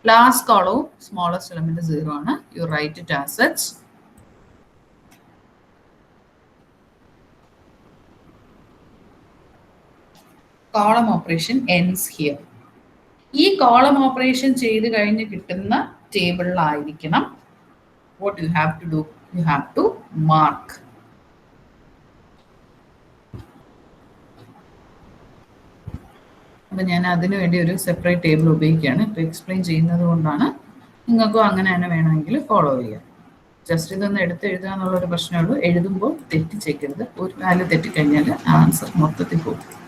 ലാസ്റ്റ് കോളവും സ്മോളസ്റ്റ് എലമെന്റ് 0 ആണ്. You write it as such. Column operation ends here. ഈ കോളം ഓപ്പറേഷൻ ചെയ്ത് കഴിഞ്ഞ് കിട്ടുന്ന ടേബിളിലായിരിക്കണം what you have to do, you have to mark. അപ്പം ഞാൻ അതിനു വേണ്ടി ഒരു സെപ്പറേറ്റ് ടേബിൾ ഉപയോഗിക്കുകയാണ്. ഇപ്പോൾ എക്സ്പ്ലെയിൻ ചെയ്യുന്നത് കൊണ്ടാണ്. നിങ്ങൾക്കും അങ്ങനെ തന്നെ വേണമെങ്കിൽ ഫോളോ ചെയ്യാം. ജസ്റ്റ് ഇതൊന്ന് എടുത്ത് എഴുതുക എന്നുള്ളൊരു പ്രശ്നമേ ഉള്ളൂ. എഴുതുമ്പോൾ തെറ്റിച്ചേക്കരുത്. ഒരു വാല്യൂ തെറ്റിക്കഴിഞ്ഞാൽ ആൻസർ മൊത്തത്തിൽ പോകും.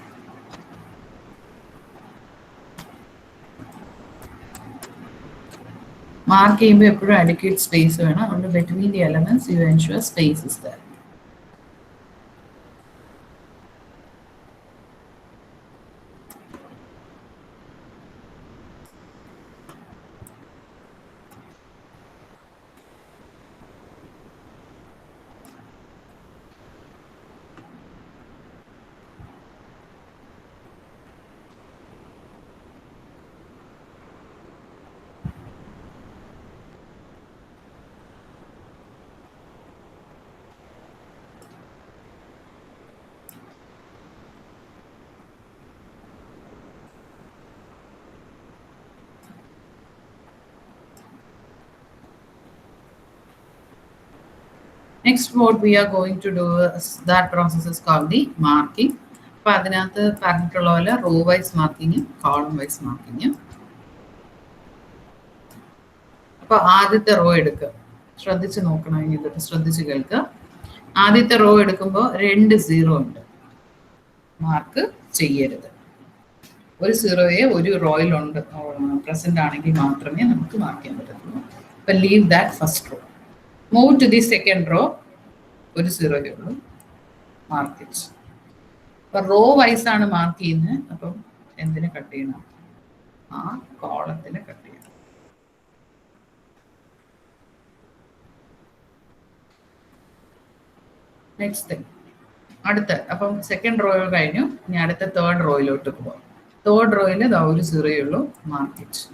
മാർക്ക് ചെയ്യുമ്പോൾ എപ്പോഴും അഡിക്വേറ്റ് സ്പേസ് വേണം. അതുകൊണ്ട് between the elements you ensure space is there. Next, what we are going to do is that process is called the marking. അപ്പോൾ അതിനകത്ത് പറഞ്ഞിട്ടുള്ള പോലെ റോ വൈസ് മാർക്കിങ്ങും കോളം വൈസ് മാർക്കിങ്ങും. അപ്പോൾ ആദ്യത്തെ റോ എടുക്കുക. ശ്രദ്ധിച്ച് നോക്കണം, ഇനി ഇതൊക്കെ ശ്രദ്ധിച്ച് കേൾക്കുക. ആദ്യത്തെ റോ എടുക്കുമ്പോൾ 2 0 ഉണ്ട്. മാർക്ക് ചെയ്യരുത്. ഒരു 0യെ ഒരു റോയിലുണ്ട് പ്രസന്റ് ആണെങ്കിൽ മാത്രമേ നമുക്ക് മാർക്ക് ചെയ്യാൻ പറ്റത്തുള്ളൂ. അപ്പോൾ leave that first row. Move to the second row. ഒരു 0യേ ഉള്ളൂ. Mark it. അപ്പം റോ വൈസ് ആണ് മാർക്ക് ചെയ്യുന്നത്. അപ്പം എന്തിനെ കട്ട് ചെയ്യണം? ആ കോളത്തിനെ കട്ട് ചെയ്യണം. നെക്സ്റ്റ് തിങ്, അടുത്ത അപ്പം സെക്കൻഡ് റോ കഴിഞ്ഞു. ഇനി അടുത്ത തേർഡ് റോയിലോട്ട് പോവാം. തേർഡ് റോയിൽ ഒരു 0യേ ഉള്ളൂ. Mark it.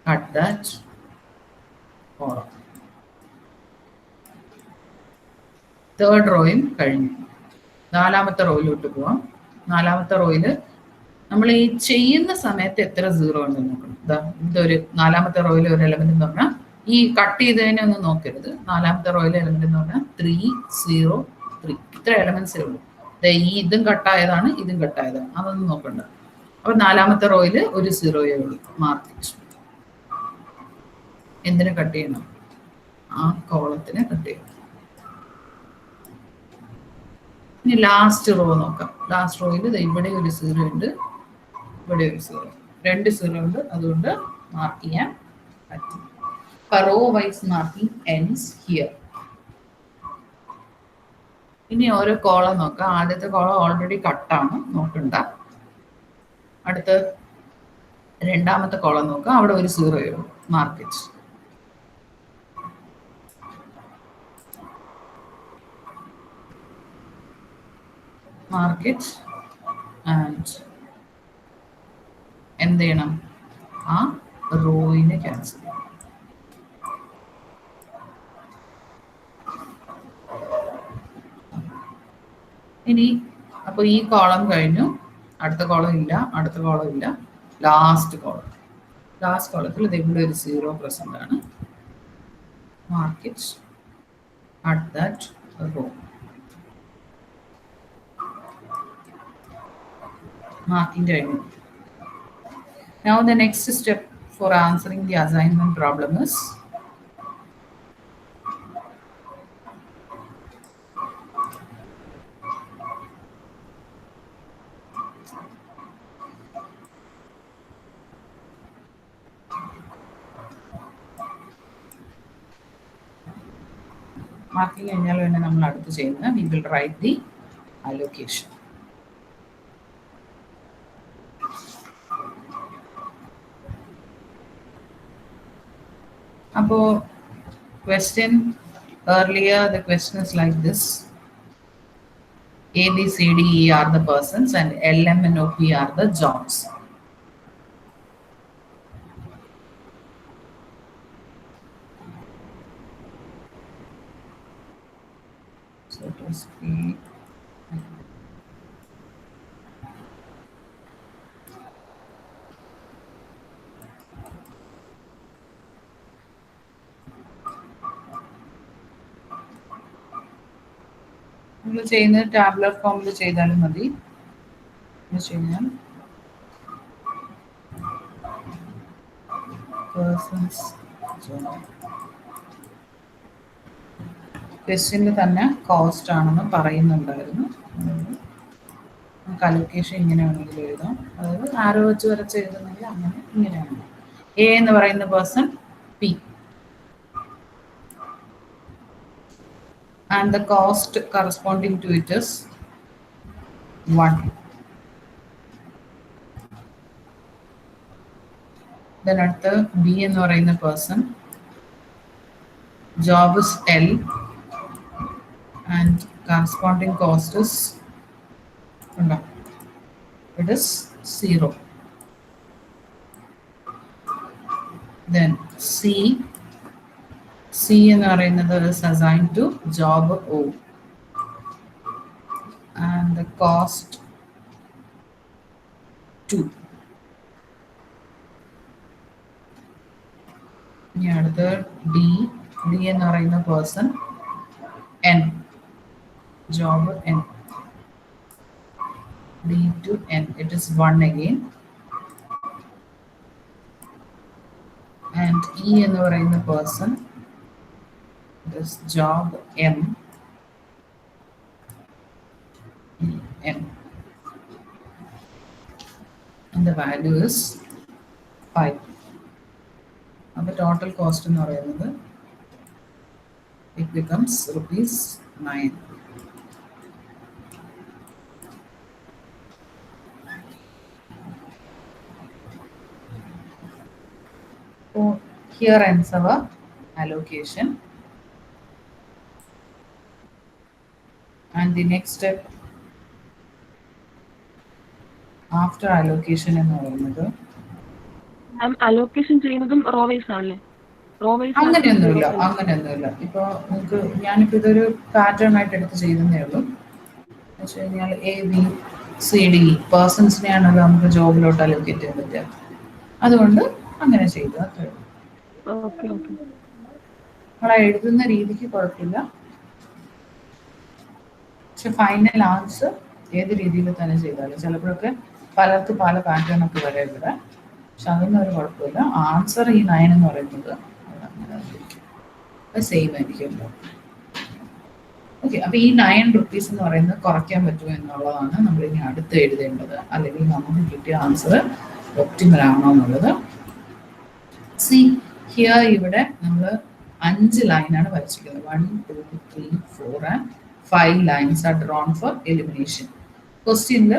Cut that column. Third റോയും കഴിഞ്ഞു. നാലാമത്തെ റോയിലോട്ട് പോവാം. നാലാമത്തെ റോയിൽ നമ്മൾ ഈ ചെയ്യുന്ന സമയത്ത് എത്ര 0 ഉണ്ടെന്ന് നോക്കണം. ഇതൊരു നാലാമത്തെ റോയിൽ ഒരു എലമെന്റ് എന്ന് പറഞ്ഞാൽ ഈ കട്ട് ചെയ്തതിനെ ഒന്നും നോക്കരുത്. നാലാമത്തെ റോയിലെ എലമെന്റ് എന്ന് പറഞ്ഞാൽ 3 0 3. ഇത്ര എലമെന്റ്സേ ഉള്ളൂ. ഈ ഇതും കട്ടായതാണ്, ഇതും കട്ടായതാണ്, അതൊന്നും നോക്കണ്ട. അപ്പൊ നാലാമത്തെ റോയിൽ ഒരു 0യേ ഉള്ളൂ. Mark it. എന്തിനെ കട്ട് ചെയ്യണം? ആ കോളത്തിനെ കട്ട് ചെയ്യണം. ഇനി ലാസ്റ്റ് റോ നോക്കാം. ലാസ്റ്റ് റോയിൽ ഇവിടെ ഒരു 0 ഉണ്ട്, ഇവിടെ ഒരു 0. 2 0 ഉണ്ട്, അതുകൊണ്ട് മാർക്ക് ചെയ്യാൻ പറ്റും. Raw wise marking ends here. ഇനി ഓരോ കോളം നോക്കാം. ആദ്യത്തെ കോളം ഓൾറെഡി കട്ടാണ്, നോക്കണ്ട. അടുത്ത രണ്ടാമത്തെ കോളം നോക്കാം. അവിടെ ഒരു 0യേ ഉള്ളൂ. Mark it. Mark it and എന്ത് ചെയ്യണം? ആ റോയിനെ ക്യാൻസൽ ചെയ്യണം. ഇനി അപ്പോൾ ഈ കോളം കഴിഞ്ഞു. അടുത്ത കോളം ഇല്ല, അടുത്ത കോളം ഇല്ല. Last column. ലാസ്റ്റ് കോളത്തിൽ ഇവിടെ ഒരു 0 പ്രസന്റ് ആണ്. Mark it at that row. മാർക്കിൻ്റെ കഴിഞ്ഞു. Now the next step for answering the assignment problem is marking കഴിഞ്ഞാൽ വേണം നമ്മൾ അടുത്ത് ചെയ്യുന്നത്. We will write the allocation. അപ്പോൾ question earlier, the question is like this: A, B, C, D, E are the persons and L, M, and O, P are the jobs. So to speak, നമ്മൾ ചെയ്യുന്നത് tabular ഫോമിൽ ചെയ്താലും മതി. എന്ന് വെച്ച് കഴിഞ്ഞാൽ persons ക്വസ്റ്റ്യനിൽ തന്നെ കോസ്റ്റ് ആണെന്ന് പറയുന്നുണ്ടായിരുന്നു. നമുക്ക് അലോക്കേഷൻ ഇങ്ങനെ വേണമെങ്കിൽ എഴുതാം. അതായത് ആരോ വെച്ച് വരച്ച് എഴുതുന്നെങ്കിൽ അങ്ങനെ ഇങ്ങനെയാണ്. എ എന്ന് പറയുന്ന person P, and the cost corresponding to it is 1. Then at the B എന്ന് പറയുന്ന person, job is L and corresponding cost is it is 0. Then C എന്ന് പറയുന്നത് is assigned to job O and the cost 2. ഇനി അടുത്ത് D എന്ന് പറയുന്ന person N, job N, D to N, it is 1 again. And E എന്ന് പറയുന്ന person, this job M, M, and the value is 5. അപ്പോൾ total cost എന്ന് പറയുന്നത് it becomes ₹9. So here ends our allocation. And the next step after allocation എന്ന് പറയുന്നത് allocation ചെയ്യുന്നതും raw vice ആണല്ലേ? Raw vice അങ്ങനെയൊന്നുമില്ല. ഇപ്പോൾ നിങ്ങൾക്ക് ഞാനിപ്പോൾ ഇതൊരു പാറ്റേൺ ആയിട്ട് എടുത്ത് ചെയ്യുന്നതേ ഉള്ളൂ. എന്ന് വെച്ച് കഴിഞ്ഞാൽ എ, ബി, സി, ഡി പേഴ്സൺസിനെയാണല്ലോ നമുക്ക് ജോബിലോട്ട് അലോക്കേറ്റ് ചെയ്യാൻ പറ്റുക. അതുകൊണ്ട് അങ്ങനെ ചെയ്തു, അത്രേ ഉള്ളൂ. നമ്മൾ എഴുതുന്ന രീതിക്ക് കുഴപ്പമില്ല, പക്ഷെ ഫൈനൽ ആൻസർ ഏത് രീതിയിൽ തന്നെ ചെയ്താലും ചിലപ്പോഴൊക്കെ പലർക്കും പല പാറ്റേൺ ഒക്കെ വരെ ഇവിടെ, പക്ഷെ അതൊന്നും ഒരു കുഴപ്പമില്ല. ആൻസർ ഈ 9 എന്ന് പറയുന്നത് അത് സെയിം ആയിരിക്കുമല്ലോ. ഓക്കെ, അപ്പോൾ ഈ ₹9 എന്ന് പറയുന്നത് കുറയ്ക്കാൻ പറ്റുമോ എന്നുള്ളതാണ് നമ്മൾ ഇനി അടുത്ത് എഴുതേണ്ടത്. അല്ലെങ്കിൽ നമുക്ക് കിട്ടിയ ആൻസർ ഒപ്റ്റിമൽ ആണോ എന്നുള്ളത്. സി ഹിയർ ഇവിടെ നമ്മൾ 5 ലൈനാണ് വരച്ചിരിക്കുന്നത്. 1, 2, 3, 4 and 5 lines are drawn for elimination. ക്വസ്റ്റ്യനിൽ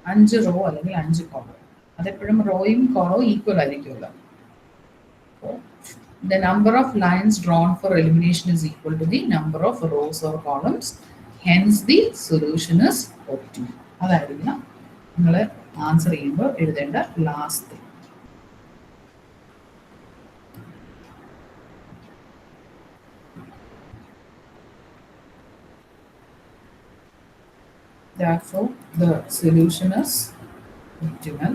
5 റോ അല്ലെങ്കിൽ 5 കോളം. അതെപ്പോഴും റോയും കോളവും ഈക്വൽ ആയിരിക്കുമല്ലോ. The number of lines drawn for elimination is equal to the number of rows or columns. Hence the solution is optimal. അതായിരിക്കണം നിങ്ങൾ answer ചെയ്യുമ്പോൾ എഴുതേണ്ട last. Therefore, the solution is optimal.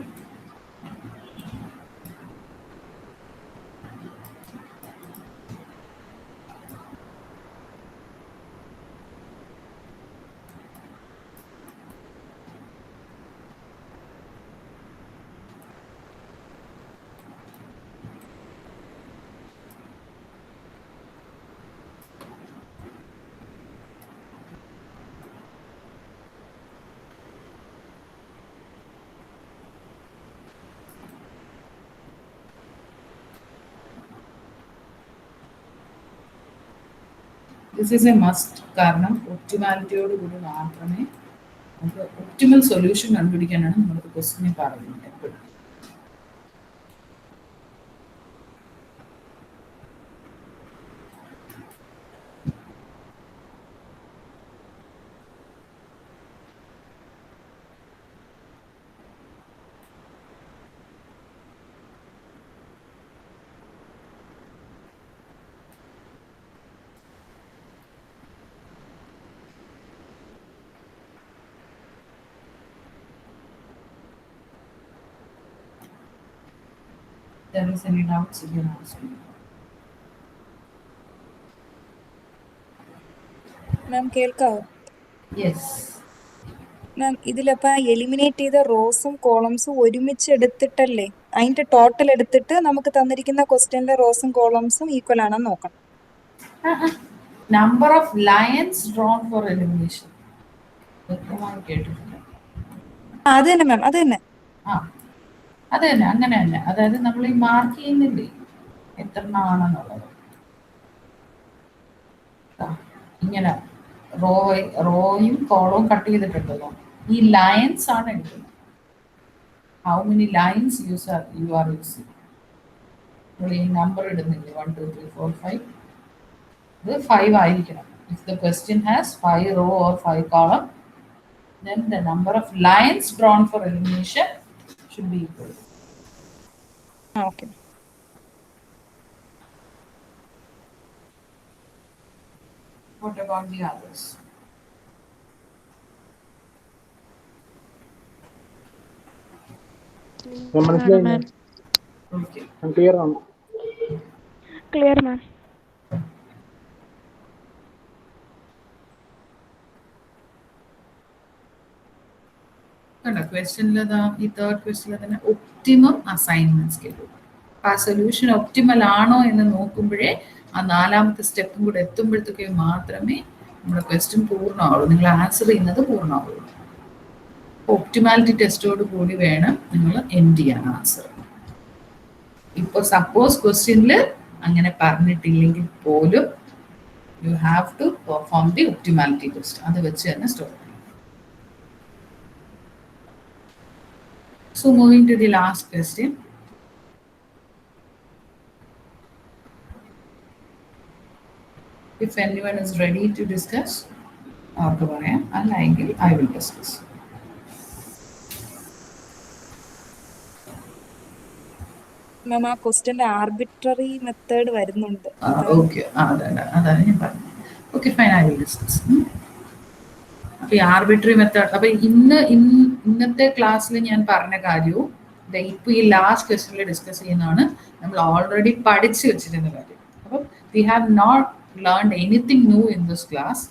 This is A must. കാരണം ഒപ്റ്റിമാലിറ്റിയോട് കൂടി മാത്രമേ നമുക്ക് optimal solution കണ്ടുപിടിക്കാനാണ് നമ്മൾക്ക് ക്വസ്റ്റിനെ പറയുന്നത് എപ്പോഴും. There is any doubts you can ask me. മാം കേൾക്കാവോ? Yes. മാം ഇതിലപ്പോ എലിമിനേറ്റ് ചെയ്ത റോസും കോളംസും ഒരുമിച്ച് എടുത്തിട്ടല്ലേ അതിന്റെ ടോട്ടൽ എടുത്തിട്ട് നമുക്ക് തന്നിരിക്കുന്ന ക്വസ്റ്റ്യനിലെ റോസും കോളംസും ഈക്വൽ ആണെന്ന് നോക്കണം. Number of lines drawn for elimination. വ്യക്തമായി കേട്ടിട്ടില്ല. അത് തന്നെ മാം, അത് തന്നെ. അത് തന്നെ, അങ്ങനെ തന്നെ. അതായത് നമ്മൾ ഈ മാർക്ക് ചെയ്യുന്നില്ലേ എത്ര ആണെന്നുള്ളത്, ഇങ്ങനെ റോയും കോളവും കട്ട് ചെയ്തിട്ടുണ്ടല്ലോ, ഈ ലൈൻസ് ആണ് എടുക്കുന്നത്. How many lines you are using. നമ്മൾ ഈ നമ്പർ ഇടുന്നില്ലേ 1 2 3 4 5, ഇത് 5 ആയിരിക്കണം. If the question has 5 row or 5 column, then the number of lines drawn for elimination should be equal. Okay. What about the others? Okay. Clear ആണ്. Clear മാം. ക്വസ്റ്റ്യനിൽ ഈ third ക്വസ്റ്റ്യനിൽ തന്നെ optimum assignment schedule. ആ solution optimal ആണോ എന്ന് നോക്കുമ്പോഴേ ആ 4ാമത്തെ സ്റ്റെപ്പും കൂടെ എത്തുമ്പോഴത്തേക്ക് മാത്രമേ നമ്മുടെ ക്വസ്റ്റ്യൻ പൂർണ്ണമാവുള്ളൂ, നിങ്ങൾ ആൻസർ ചെയ്യുന്നത് പൂർണ്ണമാവുള്ളൂ. ഒപ്റ്റിമാലിറ്റി ടെസ്റ്റോട് കൂടി വേണം നിങ്ങൾ എൻഡ് ചെയ്യാൻ ആൻസർ. ഇപ്പോൾ സപ്പോസ് ക്വസ്റ്റ്യനിൽ അങ്ങനെ പറഞ്ഞിട്ടില്ലെങ്കിൽ പോലും you have to perform the optimality test. അത് വെച്ച് തന്നെ stop. So moving to the last question. If anyone is ready to discuss, I will discuss. മാം ആ ക്വസ്റ്റ്യന്റെ ആർബിട്രറി മെത്തേഡ് വരുന്നുണ്ട്. ഓക്കെ, അതാണ് ഞാൻ പറഞ്ഞത്. Okay fine, I will discuss. അപ്പൊ ഈ ആർബിട്രറി മെത്തേഡ്, അപ്പൊ ഇന്നത്തെ ക്ലാസ്സിൽ ഞാൻ പറഞ്ഞ കാര്യവും ഇപ്പൊ ഈ ലാസ്റ്റ് ക്വസ്റ്റ്യനിൽ ഡിസ്കസ് ചെയ്യുന്നതാണ് നമ്മൾ ഓൾറെഡി പഠിച്ചു വെച്ചിരുന്ന കാര്യം. അപ്പം we have not learned anything new in this class.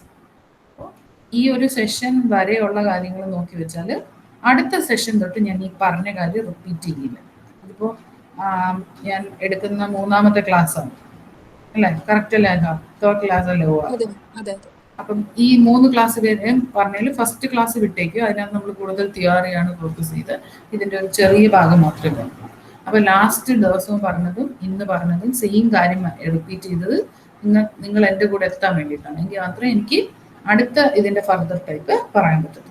ഈ ഒരു സെഷൻ വരെയുള്ള കാര്യങ്ങൾ നോക്കി വെച്ചാൽ അടുത്ത സെഷൻ തൊട്ട് ഞാൻ ഈ പറഞ്ഞ കാര്യം റിപ്പീറ്റ് ചെയ്യില്ല. ഇതിപ്പോ ഞാൻ എടുക്കുന്ന 3ാമത്തെ ക്ലാസ് ആണ് അല്ലേ? കറക്റ്റ് അല്ലേ? 3rd ക്ലാസ് അല്ലേ? അപ്പം ഈ 3 ക്ലാസ് വരെയും പറഞ്ഞാൽ ഫസ്റ്റ് ക്ലാസ് വിട്ടേക്കും. അതിനകത്ത് നമ്മൾ കൂടുതൽ തിയറിയാണ് ഫോക്കസ് ചെയ്ത് ഇതിൻ്റെ ഒരു ചെറിയ ഭാഗം മാത്രമേ പറഞ്ഞു. അപ്പൊ ലാസ്റ്റ് ദിവസവും പറഞ്ഞതും ഇന്ന് പറഞ്ഞതും സെയിം കാര്യം റിപ്പീറ്റ് ചെയ്തത് നിങ്ങൾ എൻ്റെ കൂടെ എത്താൻ വേണ്ടിയിട്ടാണ്. എങ്കിൽ മാത്രമേ എനിക്ക് അടുത്ത ഇതിന്റെ ഫർദർ ടൈപ്പ് പറയാൻ പറ്റത്തുള്ളൂ.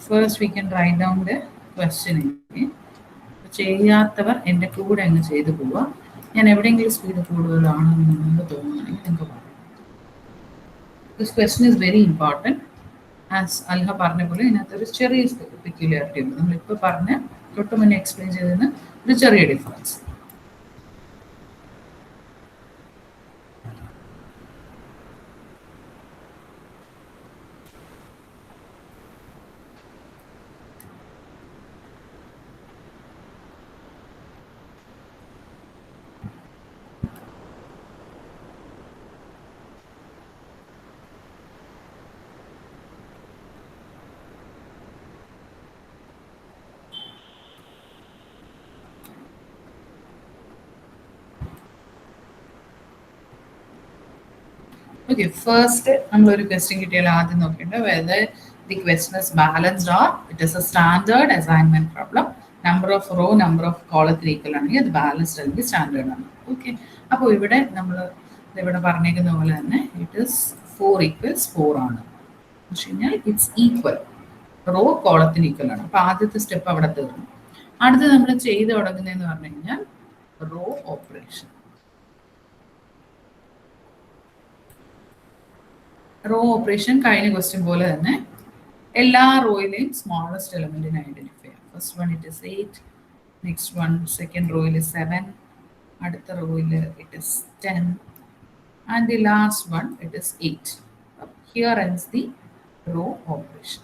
First we can write down the question. ചെയ്യാത്തവർ എൻ്റെ കൂടെ അങ്ങ് ചെയ്തു പോവുക. ഞാൻ എവിടെയെങ്കിലും സ്പീഡ് കൂടുതലാണെന്ന് നിങ്ങൾക്ക് തോന്നുകയാണെങ്കിൽ നിങ്ങൾക്ക് പറയാം. This question is very important. As Alha പറഞ്ഞ പോലെ ഇതിനകത്തൊരു ചെറിയ പെക്യുലാരിറ്റി ഉണ്ട്. നമ്മളിപ്പോൾ പറഞ്ഞ തൊട്ട് മുന്നേ എക്സ്പ്ലെയിൻ ചെയ്തതിന് ഒരു ചെറിയ ഡിഫറൻസ്. Okay, first നമ്മളൊരു ക്വസ്റ്റ്യൻ കിട്ടിയാൽ ആദ്യം നോക്കേണ്ടത് whether the question is balanced or it is a standard assignment problem. Number of raw number of കോളത്തിൽ ഈക്വൽ ആണെങ്കിൽ അത് ബാലൻസ്ഡ് അല്ലെങ്കിൽ സ്റ്റാൻഡേർഡ് ആണ്. ഓക്കെ, അപ്പോൾ ഇവിടെ നമ്മൾ ഇവിടെ പറഞ്ഞേക്കുന്ന പോലെ തന്നെ ഇറ്റ് ഇസ് 4 = 4 ആണ്. വെച്ച് കഴിഞ്ഞാൽ ഇറ്റ്സ് ഈക്വൽ, റോ കോളത്തിന് ഈക്വൽ ആണ്. അപ്പോൾ ആദ്യത്തെ സ്റ്റെപ്പ് അവിടെ തീർന്നു. അടുത്ത് നമ്മൾ ചെയ്ത് തുടങ്ങുന്നതെന്ന് പറഞ്ഞു കഴിഞ്ഞാൽ റോ ഓപ്പറേഷൻ. റോ ഓപ്പറേഷൻ കഴിഞ്ഞ ക്വസ്റ്റ്യൻ പോലെ തന്നെ എല്ലാ റോയിലെയും സ്മോളസ്റ്റ് എലമെന്റിനെ ഐഡന്റിഫൈ ചെയ്യാം. First one it is 8, next one second റോയിൽ 7, അടുത്ത റോയിൽ it is 10 and the last one it is 8. Here ends the row operation.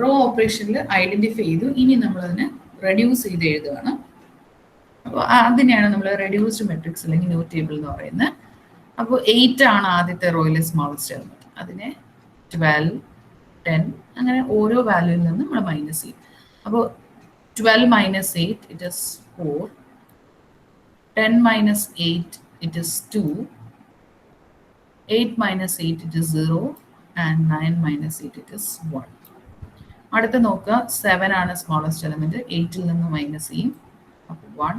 Row ഓപ്പറേഷനിൽ ഐഡന്റിഫൈ ചെയ്തു. ഇനി നമ്മളതിനെ റെഡ്യൂസ് ചെയ്ത് എഴുതുകയാണ്. അപ്പോൾ അതിനെയാണ് നമ്മൾ റെഡ്യൂസ്ഡ് മെട്രിക്സ് അല്ലെങ്കിൽ ന്യൂ ടേബിൾ എന്ന് പറയുന്നത്. അപ്പോൾ 8 ആണ് ആദ്യത്തെ റോയിലെ സ്മോളസ്റ്റ് എലമെന്റ്. അതിനെ 12, 10 അങ്ങനെ ഓരോ വാല്യൂവിൽ നിന്നും നമ്മൾ മൈനസ് ചെയ്യും. അപ്പോൾ 12 - 8 it is 4, 10 - 8 it is 2, 8 - 8 it is 0 and 9 - 8 it is 1. അടുത്ത് നോക്കുക, 7 ആണ് സ്മോളസ്റ്റ് എലമെന്റ്. 8ൽ നിന്ന് മൈനസ് ചെയ്യും. അപ്പോൾ 1,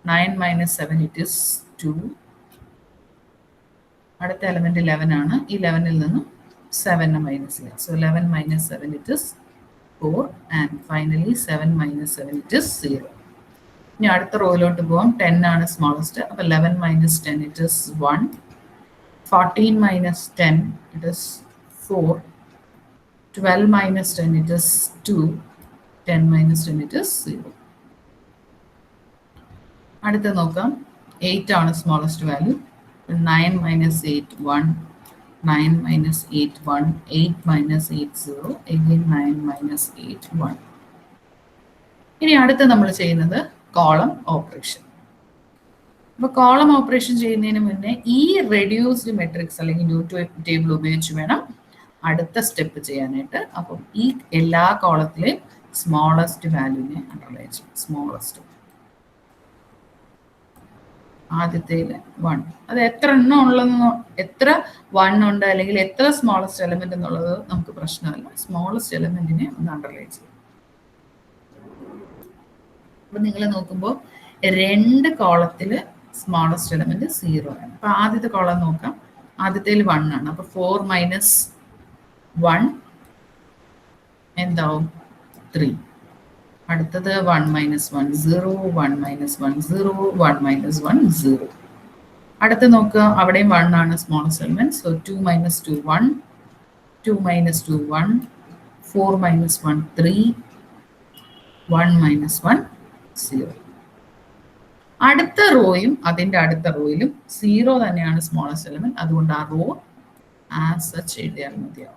9 - 7 ഇറ്റ് ഇസ് 2. അടുത്ത എലമെന്റ് 11 ആണ്. ഈ 11ൽ നിന്നും 7 മൈനസ് ചെയ്യാം. So 11 - 7 it is 4 and finally 7 - 7 it is 0. ഇനി അടുത്ത റോയിലോട്ട് പോകാം. 10 ആണ് സ്മോളസ്റ്റ്. അപ്പോൾ 11 - 10 it is 1, 14 - 10 it is 4, 12 - 10 it is 2, 10 - 10 it is 0. അടുത്ത നോക്കാം, 8 ആണ് സ്മോളസ്റ്റ് വാല്യൂ. 9 - 8 1, 9 - 8 1, 8 - 8 0, again 9 - 8 1. ഇനി അടുത്ത നമ്മൾ ചെയ്യുന്നത് കോളം ഓപ്പറേഷൻ. അപ്പോൾ കോളം ഓപ്പറേഷൻ ചെയ്യുന്നതിന് മുന്നേ ഈ റെഡ്യൂസ്ഡ് മെട്രിക്സ് അല്ലെങ്കിൽ ന്യൂ ടേബിൾ ഉപയോഗിച്ച് വേണം അടുത്ത സ്റ്റെപ്പ് ചെയ്യാനായിട്ട്. അപ്പം ഈ എല്ലാ കോളത്തിലെയും സ്മോളസ്റ്റ് വാല്യൂവിനെ അണ്ടർലൈൻ ചെയ്യും. സ്മോളസ്റ്റ് ആദ്യത്തേൽ 1, അത് എത്ര എണ്ണം ഉള്ളതെന്നോ എത്ര 1 ഉണ്ട് അല്ലെങ്കിൽ എത്ര സ്മോളസ്റ്റ് എലമെന്റ് എന്നുള്ളത് നമുക്ക് പ്രശ്നമല്ല. സ്മോളസ്റ്റ് എലമെന്റിനെ ഒന്ന് അണ്ടർലൈൻ ചെയ്യും. അപ്പൊ നിങ്ങൾ നോക്കുമ്പോൾ 2 കോളത്തില് സ്മോളസ്റ്റ് എലമെന്റ് 0 ആണ്. അപ്പൊ ആദ്യത്തെ കോളം നോക്കാം. ആദ്യത്തേൽ 1 ആണ്. അപ്പൊ 4 - 1 എന്താവും 3. അടുത്തത് 1 - 1 0, 1 - 1 0, 1 - 1 0. അടുത്ത് നോക്കുക, അവിടെയും 1 ആണ് സ്മോളസ്റ്റ് എലമെന്റ്. സോ 2 - 2 1, 2 - 2 1, 4 - 1 3, 1 - 1 0. അടുത്ത റോയും അതിൻ്റെ അടുത്ത റോയിലും 0 തന്നെയാണ് സ്മോളസ്റ്റ് എലമെന്റ്. അതുകൊണ്ട് ആ റോ ആസ് സച്ച് എഴുതിയാൽ മതിയാവും.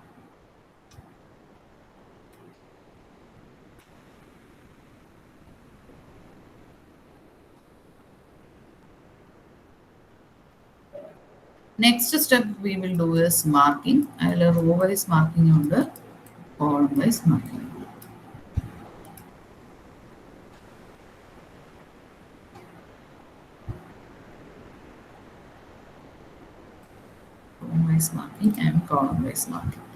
Next step we will do is marking. അതിൽ row wise marking ഉണ്ട്, column wise marking. Row wise marking and column wise marking.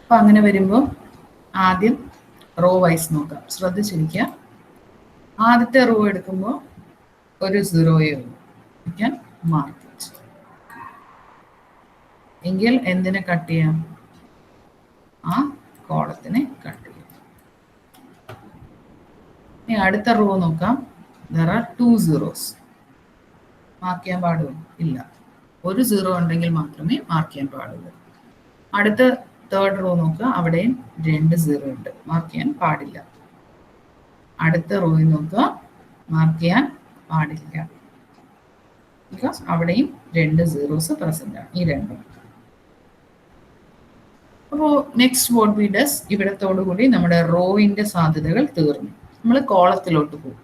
അപ്പോൾ അങ്ങനെ വരുമ്പോൾ ആദ്യം റോ വൈസ് നോക്കാം. ശ്രദ്ധിച്ചിരിക്കുക, ആദ്യത്തെ റോ എടുക്കുമ്പോൾ ഒരു 0 ഉള്ളൂ. You can mark it. എങ്കിൽ എന്തിനെ കട്ട് ചെയ്യാം? ആ കോളത്തിനെ കട്ട് ചെയ്യും. ഇനി അടുത്ത റോ നോക്കാം. there are 2 zeros. മാർക്ക് ചെയ്യാൻ പാടുമോ? ഇല്ല. ഒരു 0 ഉണ്ടെങ്കിൽ മാത്രമേ മാർക്ക് ചെയ്യാൻ പാടുള്ളൂ. അടുത്ത തേർഡ് റോ നോക്കുക. അവിടെയും 2 0 ഉണ്ട്, മാർക്ക് ചെയ്യാൻ പാടില്ല. അടുത്ത റോയിൽ നോക്കുക, മാർക്ക് ചെയ്യാൻ പാടില്ല. ബിക്കോസ് അവിടെയും 2 zeros പ്രസന്റ് ആണ്, ഈ രണ്ടും. അപ്പോൾ നെക്സ്റ്റ് വാട്ട് വി ഡസ്, ഇവിടത്തോടു കൂടി നമ്മുടെ റോയിന്റെ സാധ്യതകൾ തീർന്നു. നമ്മൾ കോളത്തിലോട്ട് പോകും.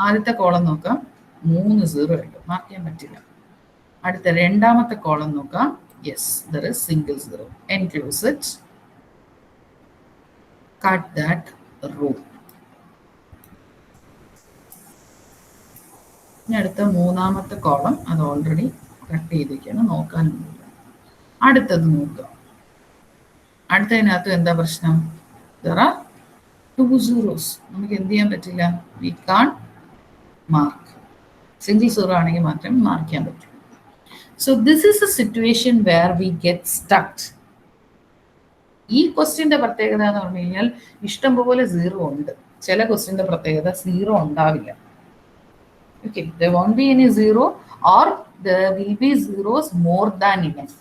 ആദ്യത്തെ കോളം നോക്കാം, 3 0 ഉണ്ട്, മാർക്ക് ചെയ്യാൻ പറ്റില്ല. അടുത്ത രണ്ടാമത്തെ കോളം നോക്കാം, yes there is single 0. Enclose it, cut that row. ഇനി അടുത്ത മൂന്നാമത്തെ കോളം, അത് ഓൾറെഡി കട്ട് ചെയ്തിരിക്കുകയാണ്, നോക്കാനൊന്നുമില്ല. അടുത്തത് നോക്കുക. അടുത്തതിനകത്ത് എന്താ പ്രശ്നം? there are 2 zeros. നമുക്ക് എന്ത് ചെയ്യാൻ പറ്റില്ല? we can't mark. സിംഗിൾ 0 ആണെങ്കിൽ മാത്രമേ മാർക്ക് ചെയ്യാൻ പറ്റൂ. so this is a situation where we get stuck. ഈ ക്വസ്റ്റ്യന്റെ പ്രത്യേകത എന്ന് പറഞ്ഞു കഴിഞ്ഞാൽ ഇഷ്ടംപോലെ 0 ഉണ്ട്. ചില ക്വസ്റ്റ്യന്റെ പ്രത്യേകത 0 ഉണ്ടാവില്ല. okay, there won't be any 0 or there will be zeros more than enough.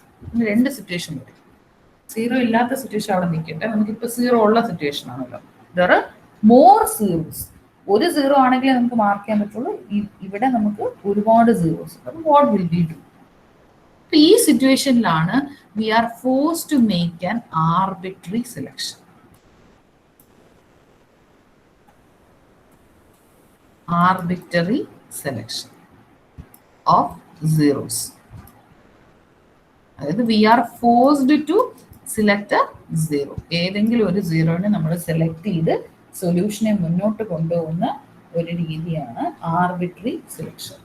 രണ്ട് സിറ്റുവേഷൻ വരും. 0 ഇല്ലാത്ത സിറ്റുവേഷൻ അവിടെ നിൽക്കട്ടെ, നമുക്കിപ്പോൾ 0 ഉള്ള സിറ്റുവേഷൻ ആണല്ലോ. there are more zeros. ഒരു 0 ആണെങ്കിലേ നമുക്ക് മാർക്ക് ചെയ്യാൻ പറ്റുള്ളൂ. ഇവിടെ നമുക്ക് ഒരുപാട് zeros. what will we do? ഈ സിറ്റുവേഷനിലാണ് we are forced to make an arbitrary selection. Arbitrary selection of zeros. അതായത് we are forced to select a 0. ഏതെങ്കിലും ഒരു 0നെ നമ്മൾ സെലക്ട് ചെയ്ത് സൊല്യൂഷനെ മുന്നോട്ട് കൊണ്ടുപോകുന്ന ഒരു രീതിയാണ് ആർബിട്രറി സെലക്ഷൻ.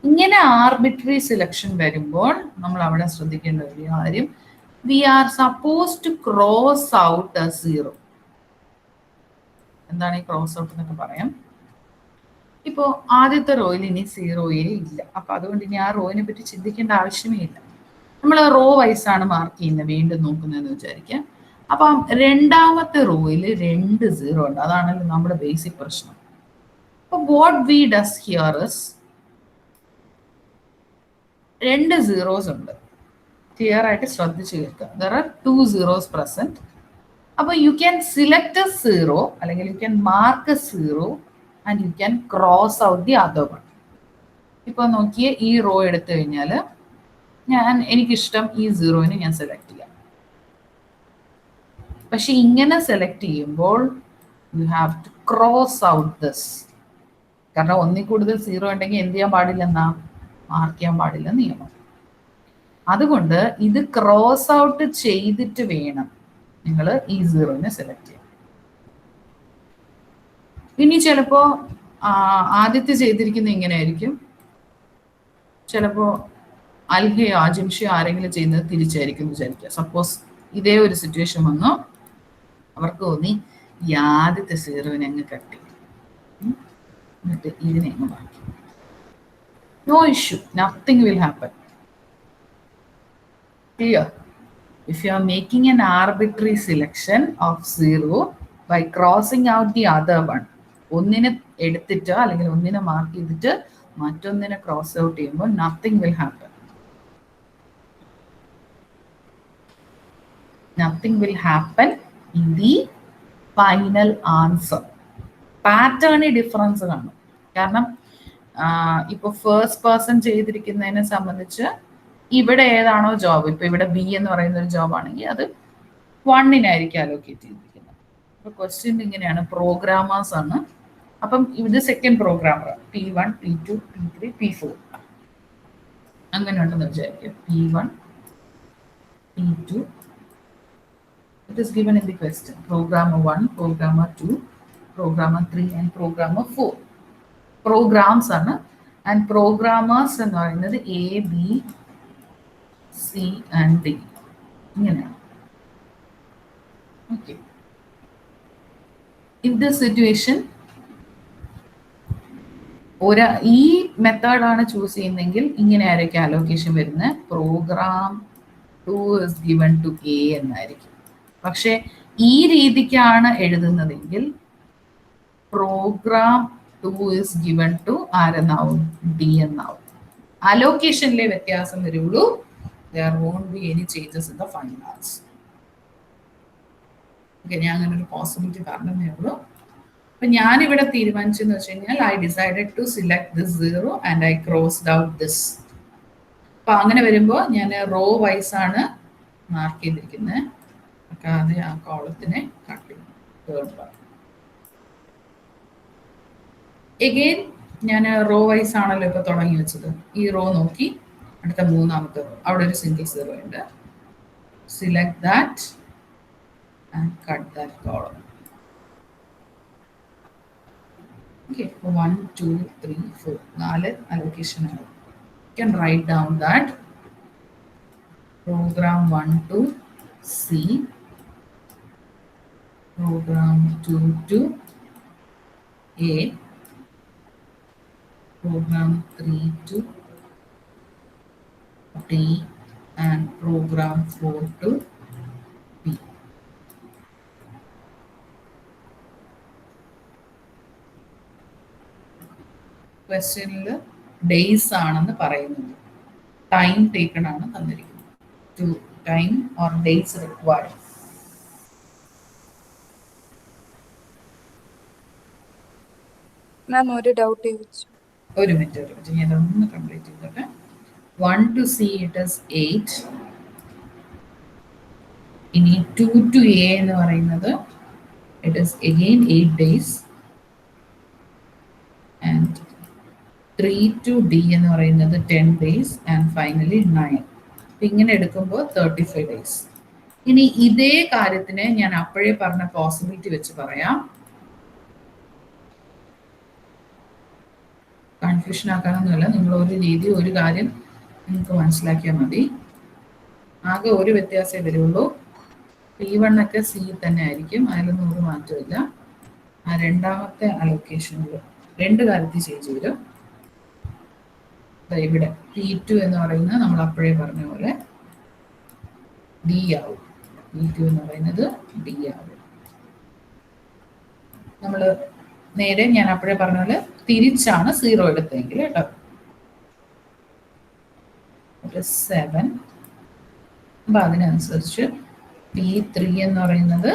ഇങ്ങനെ ആർബിട്രറി സെലക്ഷൻ വരുമ്പോൾ നമ്മൾ അവിടെ ശ്രദ്ധിക്കേണ്ട ഒരു കാര്യം, we are supposed to cross out a 0. എന്താണ് ഈ ക്രോസ് ഔട്ട് എന്നൊക്കെ പറയാം. ഇപ്പോൾ ആദ്യത്തെ റോയിൽ ഇനി 0 ഇല്ല, അപ്പൊ അതുകൊണ്ട് ഇനി ആ റോയിനെ പറ്റി ചിന്തിക്കേണ്ട ആവശ്യമേ ഇല്ല. നമ്മൾ റോ വൈസാണ് മാർക്ക് ചെയ്യുന്നത്, വീണ്ടും നോക്കുന്നതെന്ന് വിചാരിക്കാം. അപ്പം രണ്ടാമത്തെ റോയിൽ 2 0 ഉണ്ട്, അതാണല്ലോ നമ്മുടെ ബേസിക് പ്രശ്നം. അപ്പൊ what we does here is, 2 zeros ഉണ്ട്, ക്ലിയർ ആയിട്ട് ശ്രദ്ധിച്ചു കേൾക്കുക. there are 2 zeros present. അപ്പൊ യു ക്യാൻ സിലക്ട് എ 0 അല്ലെങ്കിൽ U can mark A 0 and you can cross out the other one. ഇപ്പൊ നോക്കിയേ, ഈ റോ എടുത്തു കഴിഞ്ഞാൽ എനിക്കിഷ്ടം ഈ 0നെ ഞാൻ സെലക്ട് ചെയ്യാം. പക്ഷെ ഇങ്ങനെ സെലക്ട് ചെയ്യുമ്പോൾ you have to cross out this. കാരണം ഒന്നിൽ കൂടുതൽ 0 ഉണ്ടെങ്കിൽ എന്ത് ചെയ്യാൻ പാടില്ലെന്നാ, മാർക്ക് ചെയ്യാൻ പാടില്ല നിയമം. അതുകൊണ്ട് ഇത് ക്രോസ് ഔട്ട് ചെയ്തിട്ട് വേണം നിങ്ങൾ ഈ 0നെ സെലക്ട് ചെയ്യാൻ. ഇനി ചിലപ്പോ ആദ്യത്തെ ചെയ്തിരിക്കുന്ന ഇങ്ങനെ ആയിരിക്കും, ചിലപ്പോ അൽഹയോ ആജിംഷയോ ആരെങ്കിലും ചെയ്യുന്നത് തിരിച്ചായിരിക്കും വിചാരിക്കുക. സപ്പോസ് ഇതേ ഒരു സിറ്റുവേഷൻ വന്നോ, അവർക്ക് തോന്നി ഈ ആദ്യത്തെ 0നെ അങ്ങ് കട്ട് ചെയ്യും, എന്നിട്ട് ഇതിനെ അങ്ങ് മാറ്റി. No issue, nothing will happen. Clear? If you are making an arbitrary selection of 0 by crossing out the other one, ഒന്നിനെ എടുത്തിട്ട് അല്ലെങ്കിൽ ഒന്നിനെ മാർക്ക് ചെയ്തിട്ട് മറ്റൊന്നിനെ ക്രോസ് ഔട്ട് ചെയ്യുമ്പോൾ nothing will happen. Nothing will happen in the final answer. പാറ്റേണിൽ difference കാണും. കാരണം ഇപ്പൊ ഫസ്റ്റ് പേഴ്സൺ ചെയ്തിരിക്കുന്നതിനെ സംബന്ധിച്ച് ഇവിടെ ഏതാണോ ജോബ്, ഇപ്പൊ ഇവിടെ ബി എന്ന് പറയുന്ന ഒരു ജോബ് ആണെങ്കിൽ അത് 1-നായിരിക്കും അലോക്കേറ്റ് ചെയ്തിരിക്കുന്നത്. അപ്പൊ ക്വസ്റ്റ്യൻ ഇങ്ങനെയാണ്, പ്രോഗ്രാമേഴ്സ് ആണ്. അപ്പം ഇത് second programmer, P1 P2 P3 P4 അങ്ങനെ ഉണ്ടെന്ന് വിചാരിക്കും. P1 P2 it is given in the question. Programmer 1, Programmer 2, Programmer 3 and Programmer 4. Programs ആണ്. ആൻഡ് പ്രോഗ്രാമേഴ്സ് എന്ന് പറയുന്നത് A, B, C and D ഇങ്ങനെയാണ്. ഓക്കെ, in this situation ഈ മെത്തേഡാണ് choose ചെയ്യുന്നതെങ്കിൽ ഇങ്ങനെ ആയിരിക്കും അലോക്കേഷൻ വരുന്നത്. Program 2 is given to A എന്നായിരിക്കും. പക്ഷെ ഈ രീതിക്കാണ് എഴുതുന്നതെങ്കിൽ പ്രോഗ്രാം 2 ഇസ് ഗിവൺ ടു ആരെന്നാവും, ഡി എന്നാവും. അലോക്കേഷനിലെ വ്യത്യാസം വരുള്ളൂ. There won't be any changes in the final answer. Okay, ഞാൻ അങ്ങനെ ഒരു പോസിബിലിറ്റി പറഞ്ഞതേ ഉള്ളൂ. അപ്പൊ ഞാനിവിടെ തീരുമാനിച്ചെന്ന് വെച്ച് കഴിഞ്ഞാൽ I decided to select this 0 and I crossed out this. അപ്പൊ അങ്ങനെ വരുമ്പോൾ ഞാൻ റോ വൈസ് ആണ് മാർക്ക് ചെയ്തിരിക്കുന്നത്. ഒക്കെ അത് ആ കോളത്തിനെ കട്ട് ചെയ്യും. എഗെയിൻ ഞാൻ റോ വൈസ് ആണല്ലോ ഇപ്പൊ തുടങ്ങി വെച്ചത്. ഈ റോ നോക്കി അടുത്ത മൂന്നാമത്തെ റോ, അവിടെ ഒരു സിംഗിൾ 0 ഉണ്ട്. Select that and cut that column. Okay, 1, 2, 3, 4. 4 allocation. You can write down that program 1 to C, program 2 to A, program 3 to D, and program 4 to B. ക്വസ്റ്റ്യനിൽ ഡേയ്സ് ആണെന്ന് പറയുന്നത്, ടൈം ടേക്കൺ ആണ് തന്നിരിക്കുന്നത്. To time or days required. Ma'am ഒരു doubt ചോദിച്ചു. ഒരു minute ഞാൻ ഒന്ന് കംപ്ലീറ്റ് ചെയ്തോട്ടെ. 1 to C it is 8. ഇനി 2 to A എന്ന് പറയുന്നത് it is again 8 days. And 3 to D എന്ന് പറയുന്നത് 10 days and finally 9. ഇങ്ങനെ എടുക്കുമ്പോൾ 35 days. ഇനി ഇതേ കാര്യത്തിന് ഞാൻ അപ്പോഴേ പറഞ്ഞ പോസിബിലിറ്റി വെച്ച് പറയാം. കൺഫ്യൂഷൻ ആക്കാനൊന്നുമല്ല, നിങ്ങൾ ഒരു രീതി ഒരു കാര്യം നിങ്ങൾക്ക് മനസ്സിലാക്കിയാൽ മതി. ആകെ ഒരു വ്യത്യാസമേ വരുള്ളൂ. P1 ഒക്കെ സി തന്നെ ആയിരിക്കും, അതിലൊന്നും ഒരു മാറ്റമില്ല. ആ രണ്ടാമത്തെ അലൊക്കേഷനിൽ രണ്ട് കാര്യത്തിൽ ചേഞ്ച് വരും. ഇവിടെ P2 എന്ന് പറയുന്നത് നമ്മൾ അപ്പോഴേ പറഞ്ഞ പോലെ ഡി ആവും. P2 എന്ന് പറയുന്നത് ഡി ആവും. നമ്മൾ നേരെ ഞാൻ അപ്പോഴേ പറഞ്ഞ പോലെ തിരിച്ചാണ് 0 എടുത്തെങ്കിൽ കേട്ടോ. 7. അപ്പം അതിനനുസരിച്ച് P3 എന്ന് പറയുന്നത്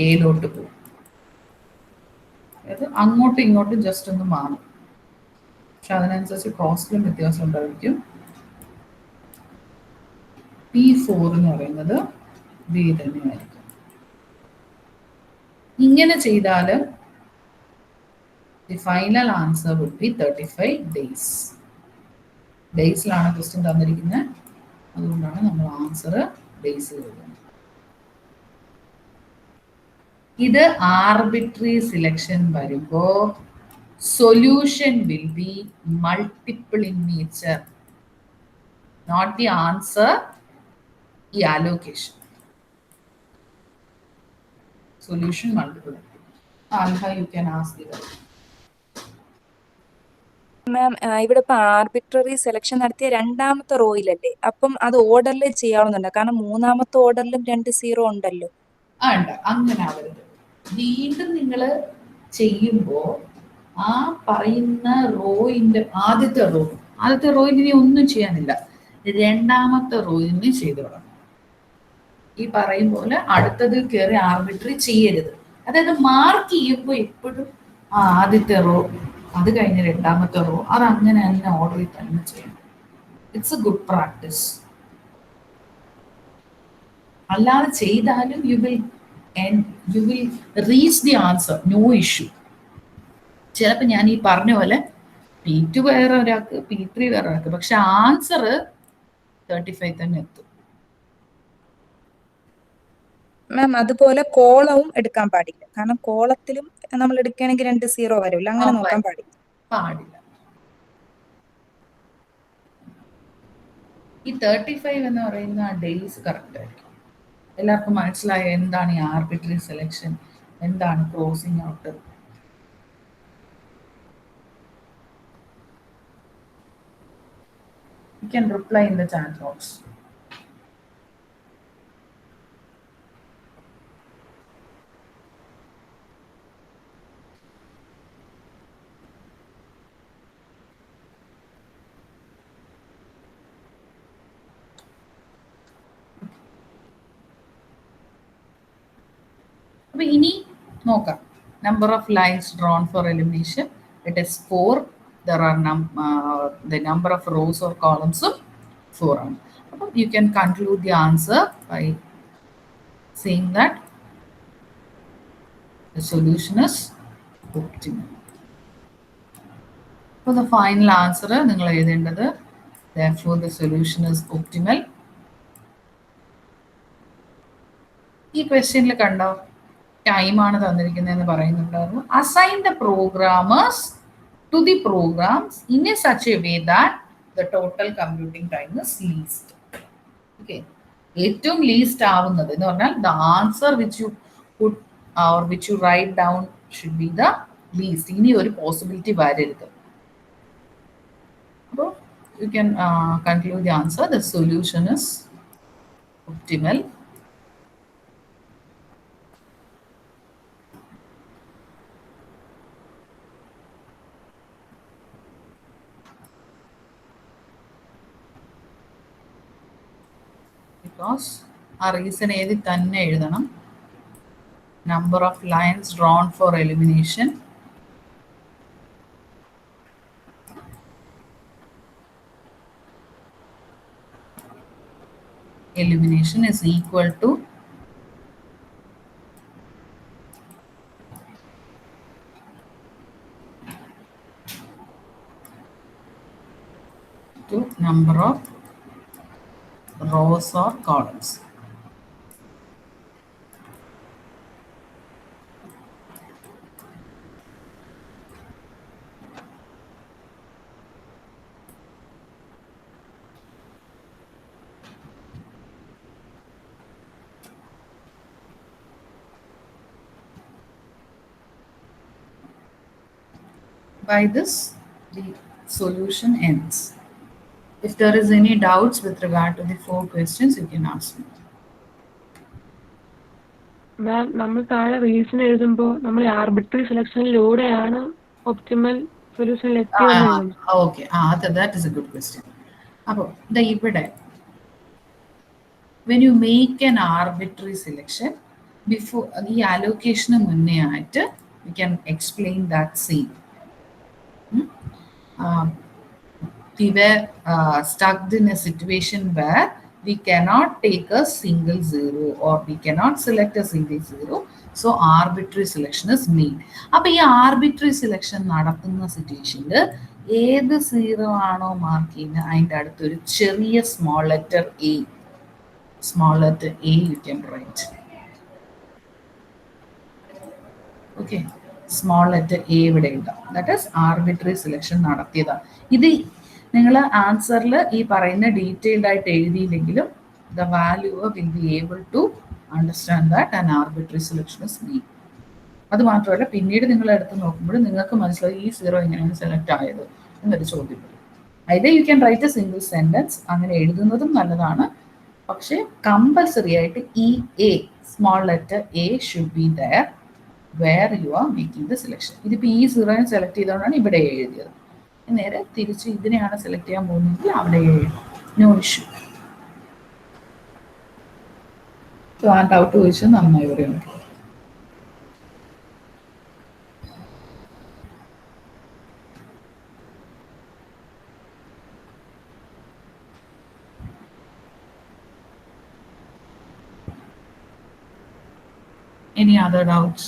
എയിലോട്ട് പോകും. അതായത് അങ്ങോട്ടും ഇങ്ങോട്ടും ജസ്റ്റ് ഒന്ന് മാറും, പക്ഷെ അതിനനുസരിച്ച് കോസ്റ്റിലും വ്യത്യാസം ഉണ്ടായിരിക്കും. P4 എന്ന് പറയുന്നത് ബി തന്നെയായിരിക്കും. ഇങ്ങനെ ചെയ്താൽ the final answer would be 35 days. ഡേയ്സിലാണ് ക്വസ്റ്റ്യൻ തന്നിരിക്കുന്നത്, അതുകൊണ്ടാണ് നമ്മൾ ആൻസർ ഡേയ്സിൽ എഴുതുന്നത്. ഇത് ആർബിട്രറി സിലക്ഷൻ വരുമ്പോൾ solution will be multiple in nature, not the answer, the allocation. Solution multiple. Alha, you can ask the question. മാം ഇവിടെ ഇപ്പൊ ആർബിട്രറി സെലക്ഷൻ നടത്തിയ രണ്ടാമത്തെ റോയിലല്ലേ, അപ്പം അത് ഓർഡറിൽ ചെയ്യാവുന്നുണ്ടോ? കാരണം മൂന്നാമത്തെ ഓർഡറിലും 2 0 ഉണ്ടല്ലോ. ഉണ്ട്, അങ്ങനെ ആവരുത്. വീണ്ടും നിങ്ങൾ ചെയ്യുമ്പോൾ ആ പറയുന്ന റോയിന്റെ ആദ്യത്തെ റോയിൽ ഇനി ഒന്നും ചെയ്യാനില്ല, രണ്ടാമത്തെ റോയിന് ചെയ്തു തുടങ്ങും. ഈ പറയും പോലെ അടുത്തത് കയറി ആർബിട്രറി ചെയ്യരുത്. അതായത് മാർക്ക് ചെയ്യുമ്പോൾ എപ്പോഴും ആദ്യത്തെ റോ, അത് കഴിഞ്ഞ് രണ്ടാമത്തെ റോ, അത് അങ്ങനെ തന്നെ ഓർഡറിൽ തന്നെ ചെയ്യണം. It's a good practice. അല്ലാതെ ചെയ്താലും you will reach the answer, no issue. ചിലപ്പോൾ ഞാൻ ഈ പറഞ്ഞ പോലെ P2 വേറെ ഒരാൾക്ക്, P3 വേറെ ഒരാൾക്ക്, പക്ഷെ ആൻസർ 35 തന്നെ എത്തും. മാം അതുപോലെ കോളവും എടുക്കാൻ പാടില്ല, കാരണം കോളത്തിലും നമ്മൾ എടുക്കുകയാണെങ്കിൽ 2 0 വരില്ല, അങ്ങനെ നോക്കാൻ പാടില്ല. ഈ 35 എന്ന് പറയുന്ന ഡേയ്സ് കറക്റ്റ് ആയിരിക്കും. എല്ലാവർക്കും മനസ്സിലായോ എന്താണ് ഈ ആർബിട്രറി സെലക്ഷൻ, എന്താണ് crossing out? You can reply in the chat box. അപ്പോൾ ഇനി നോക്കാം. Number of lines drawn for elimination. It is 4. There are the number of rows or columns of 4 ആണ്. അപ്പോൾ you can conclude the answer by saying that the solution is optimal. For the final answer നിങ്ങൾ എഴുതേണ്ടത് therefore the solution is optimal. ഈ ക്വസ്റ്റ്യനിൽ കണ്ടോ ടൈമാണ് തന്നിരിക്കുന്നതെന്ന് പറയുന്നുണ്ടായിരുന്നു. Assign the programmers to the programs in a such a way that the total computing time is least. Okay, ഏറ്റവും least ആവുന്നത് എന്ന് പറഞ്ഞാൽ the answer which you put or which you write down should be the least. ഇനി ഒരു possibility വരരുത്. അപ്പോൾ you can conclude the answer the solution is optimal. Because ആ reason എഴുതി തന്നെ എഴുതണം. Number of lines drawn for elimination is equal to number of rows or columns. By this, the solution ends. If there is any doubts with regard to the 4 questions, you can ask me. മാം, നമ്മൾ താഴെ reason എഴുതുമ്പോൾ നമ്മൾ arbitrary സെലക്ഷനിലൂടെയാണ് optimal സൊല്യൂഷനിൽ എത്തിയത്. Okay, that is a good question. അപ്പോൾ ഇവിടെ when you make an arbitrary selection before the allocation മുന്നേ ആയിട്ട് we can explain that scene. We were stuck in a situation where we cannot take a single zero or we cannot select a single zero. So arbitrary selection is made. അപ്പോൾ ഈ arbitrary selection നടത്തുന്ന സിറ്റുവേഷനിൽ ഏത് zero ആണോ mark ചെയ്യുന്നത് അതിൻ്റെ അടുത്തൊരു ചെറിയ small letter A you can write. Okay, small letter A ഇവിടെ എഴുതാം. ദാറ്റ് ഈസ് ആർബിട്രറി സെലക്ഷൻ നടത്തിയതാണ്. ഇത് നിങ്ങൾ ആൻസറിൽ ഈ പറയുന്ന ഡീറ്റെയിൽഡ് ആയിട്ട് എഴുതിയില്ലെങ്കിലും the valuer will be able to understand that and arbitrary selection is made. അത് മാത്രമല്ല, പിന്നീട് നിങ്ങൾ എടുത്ത് നോക്കുമ്പോൾ നിങ്ങൾക്ക് മനസ്സിലാവും ഈ സീറോ എങ്ങനെയാണ് സെലക്ട് ആയത് എന്നൊരു ചോദ്യം വരും. either you can write a single sentence, അങ്ങനെ എഴുതുന്നതും നല്ലതാണ്. പക്ഷേ കമ്പൽസറി ആയിട്ട് ഈ a small letter a should be there where you are making the selection. ഇതിപ്പോൾ ഈ സീറോയെ സെലക്ട് ചെയ്തുകൊണ്ടാണ് ഇവിടെ എഴുതിയത്. നേരെ തിരിച്ച് ഇതിനെയാണ് സെലക്ട് ചെയ്യാൻ പോകുന്നതെങ്കിൽ അവിടെ എഴുതും. No issue. ആ ഡൗട്ട് ചോദിച്ചാൽ നന്നായി പറയുന്നു. Any other doubts?